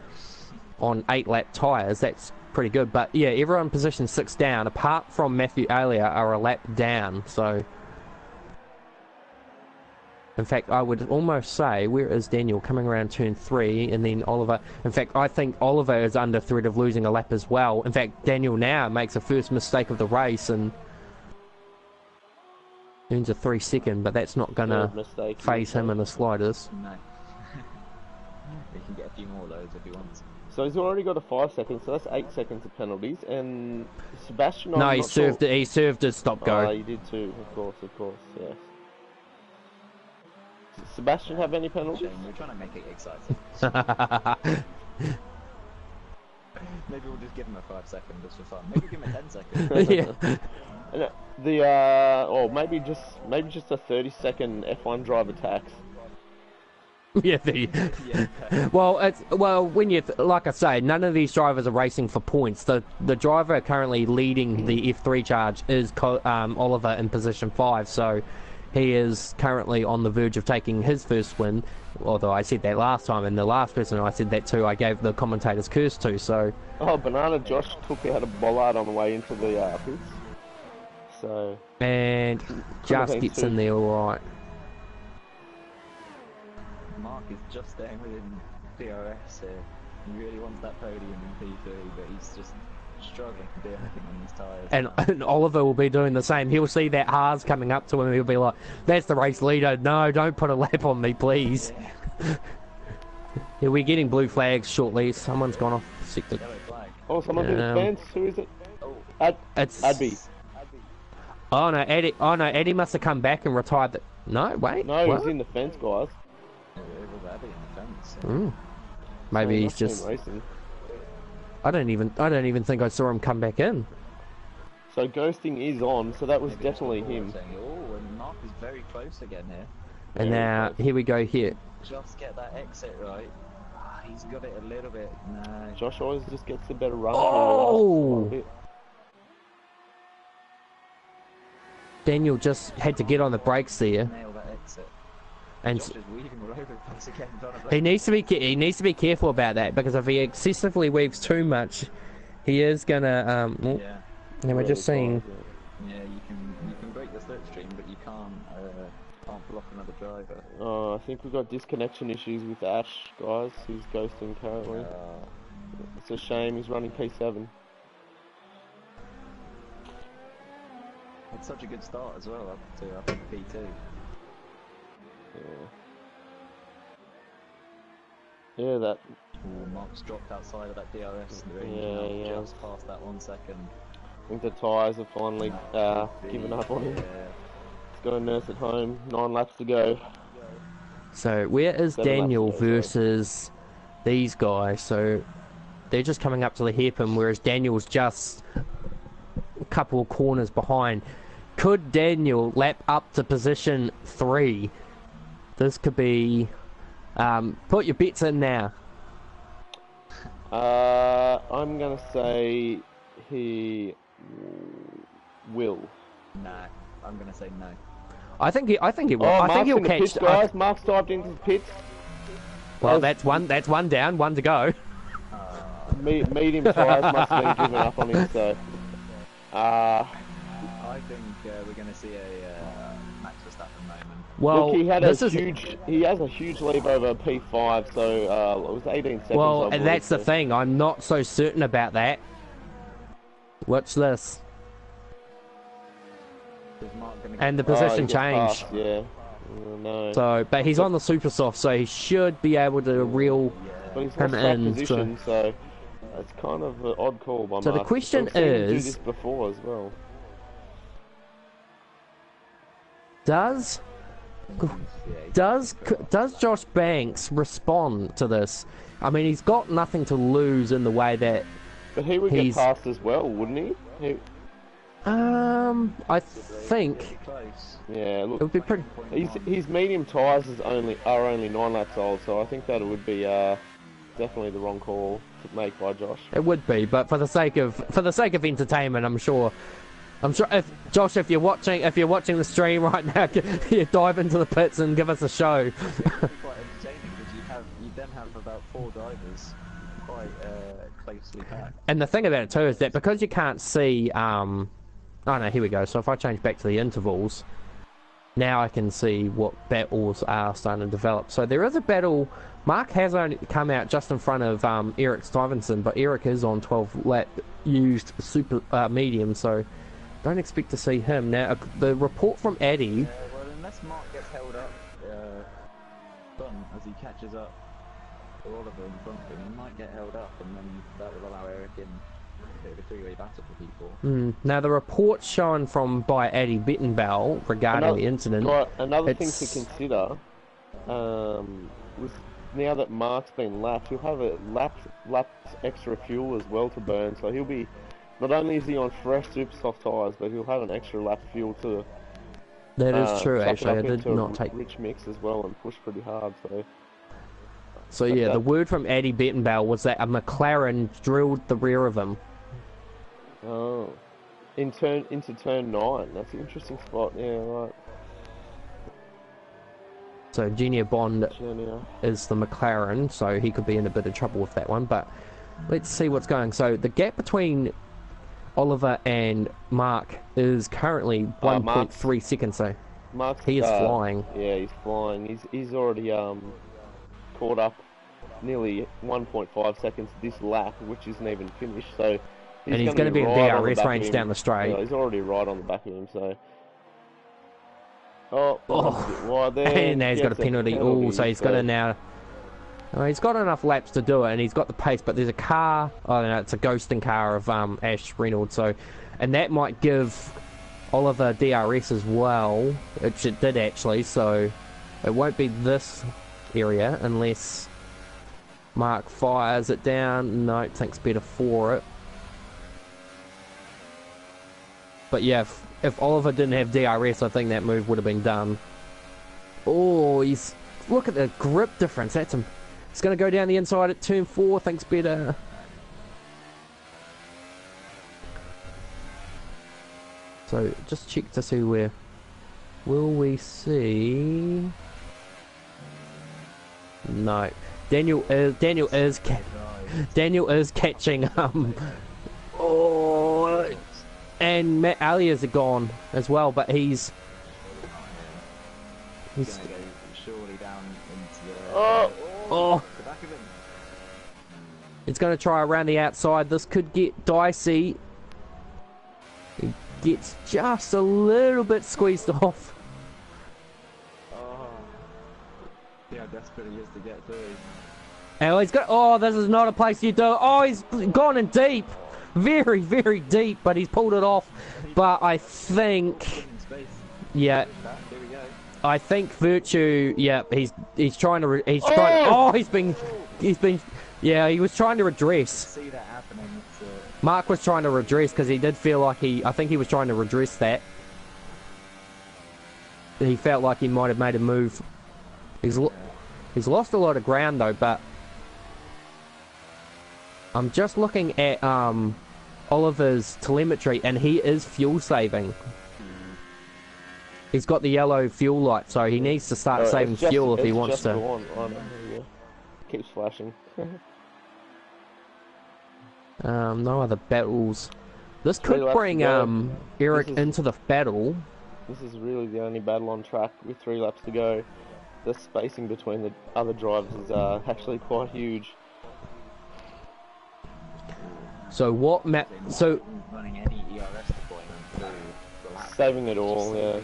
on 8 lap tyres. That's pretty good. But yeah, everyone in position 6 down, apart from Matthew Alia, are a lap down. So, in fact, I would almost say, where is Daniel? Coming around turn 3, and then Oliver. In fact, I think Oliver is under threat of losing a lap as well. In fact, Daniel now makes a first mistake of the race and earns a 3-second, but that's not going to phase him in the slightest. No. He can get a few more of those if he wants. So he's already got a 5 seconds, so that's 8 seconds of penalties. And Sebastian, no, he served his stop go. Oh, he did too, of course, yes. Does Sebastian have any penalties? We're trying to make it exciting. Maybe we'll just give him a 5 second just for fun. Maybe give him a 10 second. Yeah. Or maybe just a 30-second F1 driver tax. Yeah, well, when you like I say, none of these drivers are racing for points. The driver currently leading the F3 charge is Oliver in position 5, so he is currently on the verge of taking his first win. Although I said that last time, and the last person I said that to, I gave the commentator's curse to. So. Oh, Banana Josh took out a bollard on the way into the pits. So. And just gets in there all right. Mark is just staying within DRS here. He really wants that podium in P3, but he's just struggling to do anything on these tyres. And Oliver will be doing the same. He'll see that Haas coming up to him, he'll be like, that's the race leader. No, don't put a lap on me, please. Yeah, we're getting blue flags shortly. Someone's gone off sector. Oh, someone in the fence. Who is it? It's Adby. Oh no, Eddie must have come back and retired. No, wait. No, he was in the fence, guys. It was Adby in the fence. Maybe he's just. Racing. I don't even think I saw him come back in. So ghosting is on, so that was definitely him. Oh, and Mark is very close again here. And now here we go here. Just get that exit right. He's got it a little bit. No. Josh always just gets a better run. Oh! Daniel just had to get on the brakes there. Nail that exit. And Josh is weaving all over the place again. he needs to be careful about that, because if he excessively weaves too much, he is gonna. Yeah. And we're just seeing. Yeah, you can break the slipstream, but you can't block another driver. Oh, I think we've got disconnection issues with Ash, guys. Who's ghosting currently. It's a shame. He's running P7. It's such a good start as well up to P2. Yeah, that. Oh, Mark's dropped outside of that DRS. The range Yeah, yeah. just past that 1 second. I think the tyres have finally given up on him. He's got a nurse at home. 9 laps to go. So where is 7 laps Daniel to go, sorry. versus these guys? So they're just coming up to the hairpin, whereas Daniel's just a couple of corners behind. Could Daniel lap up to position 3? This could be... put your bets in now. I'm gonna say he will. No, I'm gonna say no. I think he will. Oh, I think Mark's he'll in the catch. pits, guys. Mark's dived into the pits. Well, that's one down, one to go. Medium tyres must have been given up on him. So, I think we're gonna see a Max Verstappen moment. Well, look, he has a huge lead over P5, so it was 18 seconds. Well, I believe, that's the so. thing. I'm not so certain about that. Watch this. And the position changed. Past, yeah. No. So, but he's on the super soft, so he should be able to reel but he's him lost that in. position, so it's kind of an odd call by Mark. So the question I've seen him do is, this before as well. does Josh Banks respond to this? I mean, he's got nothing to lose in the way that. But he would get past as well, wouldn't he? I think. Yeah, look, it would be pretty. His medium tyres are only 9 laps old, so I think that it would be definitely the wrong call to make by Josh. It would be, but for the sake of entertainment, I'm sure if Josh, if you're watching the stream right now, you dive into the pits and give us a show. It's quite entertaining because you then have about 4 drivers quite closely packed. And the thing about it too is that because you can't see, oh no, here we go. So if I change back to the intervals, now I can see what battles are starting to develop. So there is a battle. Mark has only come out just in front of Eric Stuyvesant, but Eric is on 12 lap used super medium, so don't expect to see him. Now, the report from Addy... well, unless Mark gets held up as he catches up to Oliver in front of him, he might get held up, and then that will allow Eric in a bit of a three-way battle for people. Now, the report shown by Addy Bittenbell regarding the incident... Another thing to consider, was now that Mark's been lapped, he'll have a laps extra fuel as well to burn, so he'll be... Not only is he on fresh super soft tyres, but he'll have an extra lap of fuel to... That is true, actually. I did not take... rich mix as well and push pretty hard, so... So yeah, the word from Addy Bittenbell was that a McLaren drilled the rear of him. Oh. Into turn 9. That's an interesting spot, yeah, right. So Junior Bond is the McLaren, so he could be in a bit of trouble with that one, but let's see what's going. So the gap between Oliver and Mark is currently 1.3 seconds, so he is flying. Yeah, he's flying. He's already caught up nearly 1.5 seconds this lap, which isn't even finished, so... He's going to be in DRS range down the straight. Yeah, he's already right on the back of him, so... Oh, wide there. And now he's got a penalty. Oh, so he's got to now... Oh, he's got enough laps to do it, and he's got the pace, but there's a car... Oh, no, it's a ghosting car of Ash Reynolds, so... And that might give Oliver DRS as well. It did, actually, so... It won't be this area, unless Mark fires it down. No, thinks better for it. But yeah, if Oliver didn't have DRS, I think that move would have been done. Oh, look at the grip difference. It's going to go down the inside at turn 4. Thinks better. So just check to see where. Will we see? No. Daniel is catching. Oh. And Matt Alias are gone as well, but he's going to go surely down into the... Oh! The back of him. He's going to try around the outside. This could get dicey. He gets just a little bit squeezed off. Oh. See how desperate he is to get through. And he's got. Oh, this is not a place you do. Oh, he's gone in deep, very, very deep, but he's pulled it off. But I think, yeah, I think Virtue. Yeah, he's trying to. He's trying. Oh, he's been. Yeah, he was trying to redress. See that happening. Mark was trying to redress because he did feel like I think he was trying to redress that. He felt like he might have made a move. He's lost a lot of ground though, but I'm just looking at Oliver's telemetry, and he is fuel saving. He's got the yellow fuel light, so he needs to start saving fuel if he wants to. Keeps flashing. No other battles. This could bring Eric into the battle. This is really the only battle on track with 3 laps to go. The spacing between the other drivers is actually quite huge. So what map? So running any ERS deployment through the lap, saving it all, yeah.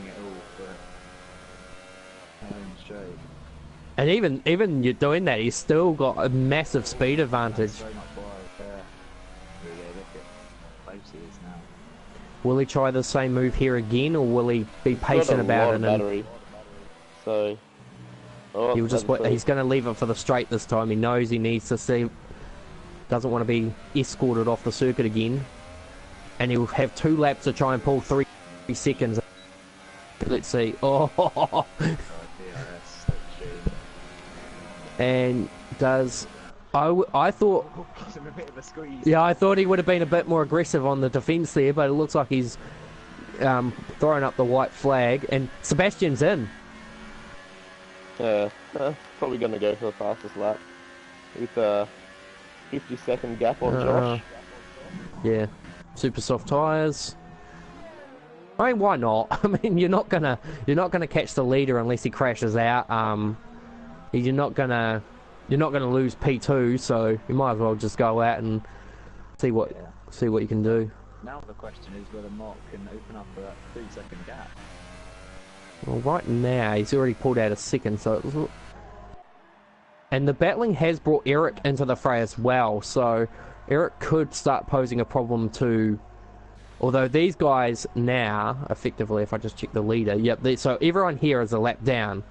And even you're doing that, he's still got a massive speed advantage. Will he try the same move here again, or will he be patient about it? Battery. So he'll just wait. He's going to leave it for the straight this time. He knows he needs to see. Doesn't want to be escorted off the circuit again, and he'll have 2 laps to try and pull 3 seconds. Let's see. Oh, and does. I thought, yeah, I thought he would have been a bit more aggressive on the defence there, but it looks like he's throwing up the white flag, and Sebastian's in. Yeah, probably going to go for the fastest lap with a 50-second gap on Josh. Yeah, super soft tyres. I mean, why not? I mean, you're not gonna catch the leader unless he crashes out. You're not gonna lose P2, so you might as well just go out and see what you can do. Now the question is whether Mark can open up that 3-second gap. Well, right now he's already pulled out a second, so and the battling has brought Eric into the fray as well, so Eric could start posing a problem to. Although these guys now, effectively, if I just check the leader, yep. So everyone here is a lap down.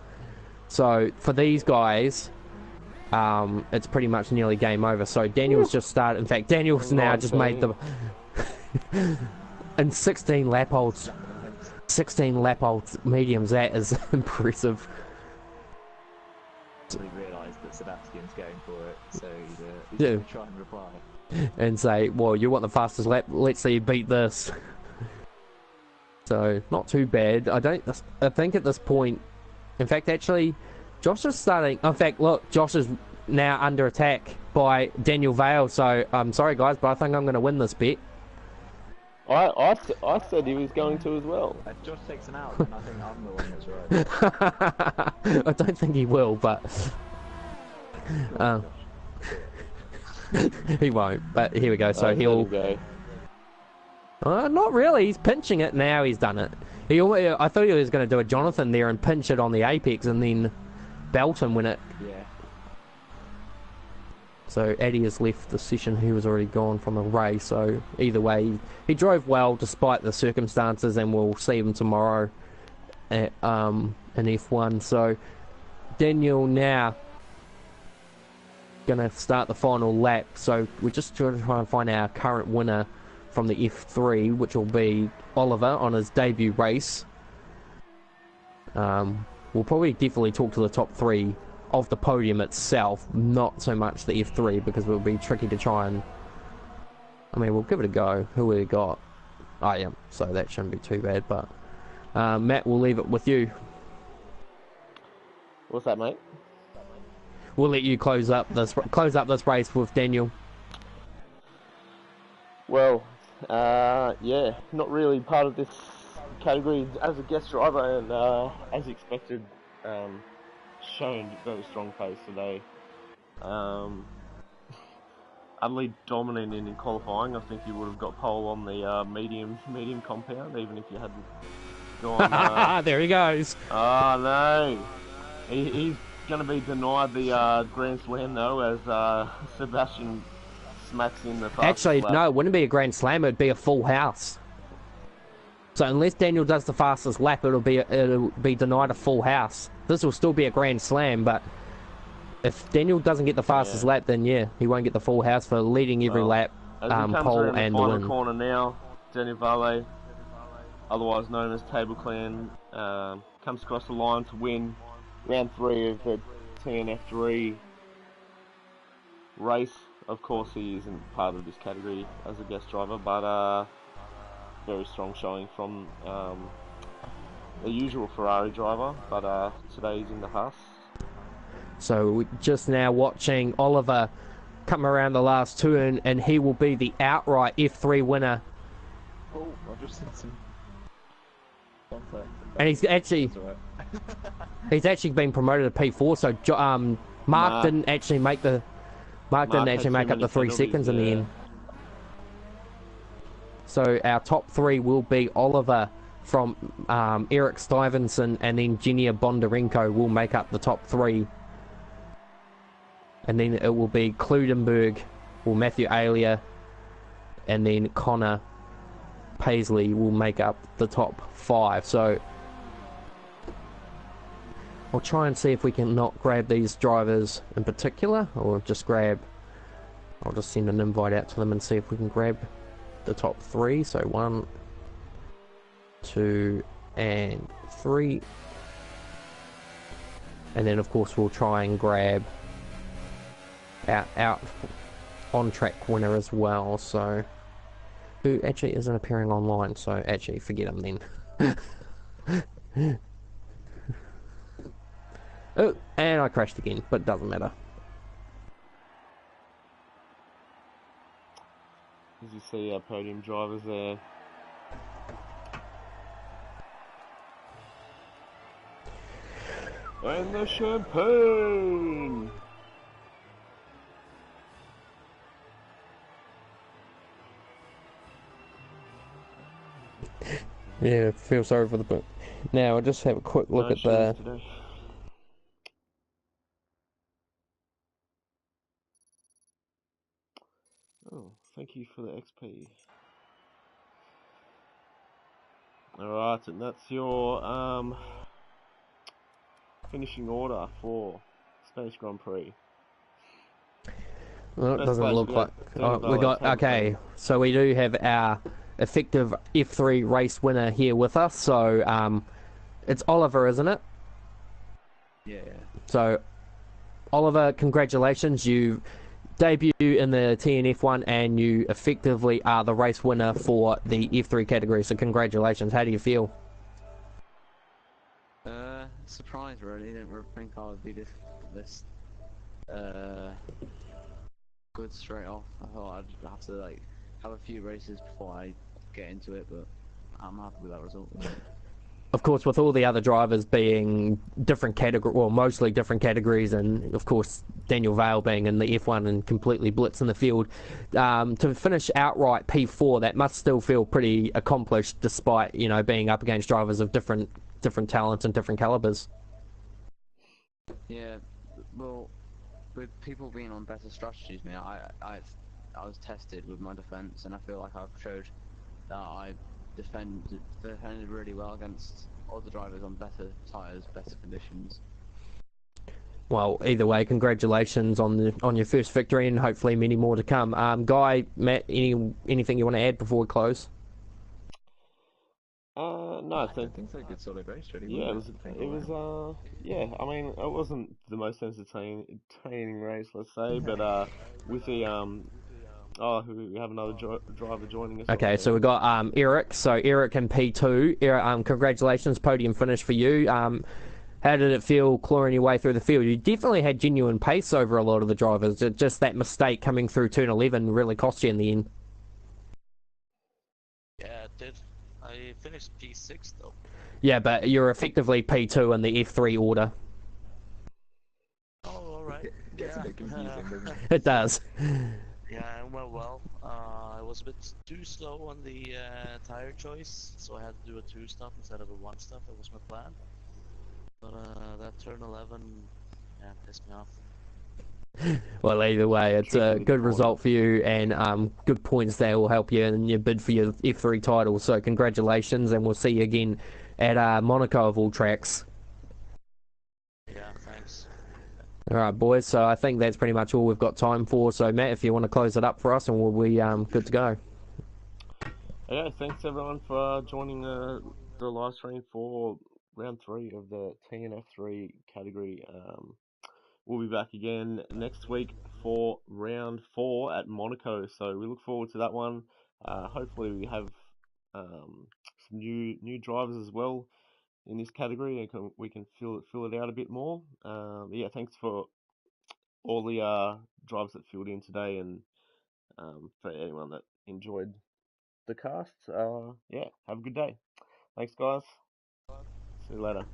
So for these guys. It's pretty much nearly game over. So Daniel's just started. In fact, Daniel's now just made the and 16 lap olds mediums. That is impressive. He realised that Sebastian's going for it, so he's yeah. going to try and reply and say, "Well, you want the fastest lap? Let's see you beat this." So not too bad. I think at this point, in fact, actually. Josh is starting. In fact, look, Josh is now under attack by Daniel Vale. So I'm sorry, guys, but I think I'm going to win this bet. I said he was going to as well. If Josh takes an out, then I think I'm the one that's right. I don't think he will, but he won't. But here we go. So he'll. Go. Not really. He's pinching it now. He's done it. I thought he was going to do a Jonathan there and pinch it on the apex and then. Belt him when it. Yeah. So Addy has left the session. He was already gone from the race. So either way, he drove well despite the circumstances, and we'll see him tomorrow at in F1. So Daniel now gonna start the final lap. So we're just trying to try and find our current winner from the F3, which will be Oliver on his debut race. We'll probably definitely talk to the top 3 of the podium itself, not so much the F3, because it will be tricky to try and. I mean, we'll give it a go. Who we got? Oh yeah, so that shouldn't be too bad. But Matt, we'll leave it with you. What's that, mate? We'll let you close up this race with Daniel. Well, yeah, not really part of this category as a guest driver, and as expected, shown very strong pace today. Utterly dominating in qualifying. I think you would have got pole on the medium compound, even if you hadn't gone. There he goes. Oh no, he's going to be denied the Grand Slam though, as Sebastian smacks in the fastest Actually, lap. no, it wouldn't be a Grand Slam, it'd be a full house. So unless Daniel does the fastest lap, it'll be denied a full house. This will still be a Grand Slam, but if Daniel doesn't get the fastest lap, then yeah, he won't get the full house for leading every lap, as he comes pole around and the the final win. corner now, Daniel Vale, otherwise known as Table Clan, comes across the line to win round 3 of the TNF3 race. Of course, he isn't part of this category as a guest driver, but very strong showing from the usual Ferrari driver, but today he's in the Haas. So we're just now watching Oliver come around the last turn, and he will be the outright F3 winner. Oh, I've just seen some contact. And he's actually been promoted to P4. So Mark didn't actually make the up the 3 seconds in the end. So our top 3 will be Oliver from Eric Stuyvesant, and then Genia Bondarenko will make up the top 3. And then it will be Kludenberg, or Matthew Alia, and then Connor Paisley will make up the top 5. So I'll try and see if we can not grab these drivers in particular, or just grab, I'll just send an invite out to them and see if we can grab the top 3. So 1, 2, and 3. And then of course we'll try and grab out on track winner as well, so who actually isn't appearing online, so actually forget him then. Oh, and I crashed again, but it doesn't matter. As you see our podium drivers there. And the champagne! Yeah, feel sorry for the book. Now I'll just have a quick look at the Today. Oh, thank you for the XP. Alright, and that's your finishing order for Spanish Grand Prix. Well, it doesn't look like we got okay. So we do have our effective F3 race winner here with us. So it's Oliver, isn't it? Yeah. So Oliver, congratulations! You debut in the TNF1 and you effectively are the race winner for the F3 category. So congratulations! How do you feel? Surprised really. Didn't think I would be this good straight off. I thought I'd have to have a few races before I get into it, but I'm happy with that result. Of course, with all the other drivers being different category, well, mostly different categories, and of course Daniel Vale being in the F1 and completely blitzing the field, to finish outright P4, that must still feel pretty accomplished, despite being up against drivers of different talents and different calibers. Yeah, well, with people being on better strategies, I was tested with my defense, and I feel like I've showed that I defended really well against other drivers on better tyres, better conditions. Well, either way, congratulations on your first victory, and hopefully many more to come. Guy, Matt, anything you want to add before we close? No, I think it's a good solid race, really. Yeah, it was. Yeah, I mean, it wasn't the most entertaining race, let's say, but with the we have another driver joining us. Okay, so we got Eric. So Eric in P2. Eric, congratulations, podium finish for you. How did it feel clawing your way through the field? You definitely had genuine pace over a lot of the drivers. Just that mistake coming through turn 11 really cost you in the end. Yeah, it did. I finished P6 though. Yeah, but you're effectively P2 in the F3 order. Oh, alright. Gets a bit confusing, doesn't it? It does. Yeah, it went well. I was a bit too slow on the tire choice, so I had to do a 2-stop instead of a 1-stop. That was my plan. But that turn 11, pissed me off. Well, either way, it's a Truthfully good before. result for you, and good points that will help you in your bid for your F3 title. So congratulations, and we'll see you again at Monaco of all tracks. Yeah, thanks. All right, boys. So I think that's pretty much all we've got time for. So Matt, if you want to close it up for us, and we'll be good to go. Okay, thanks everyone for joining the live stream for round 3 of the TNF3 category. We'll be back again next week for round 4 at Monaco. So we look forward to that one. Hopefully we have some new drivers as well in this category, and we can fill it out a bit more. Yeah, thanks for all the drivers that filled in today, and for anyone that enjoyed the cast. Yeah, have a good day. Thanks, guys. See you later.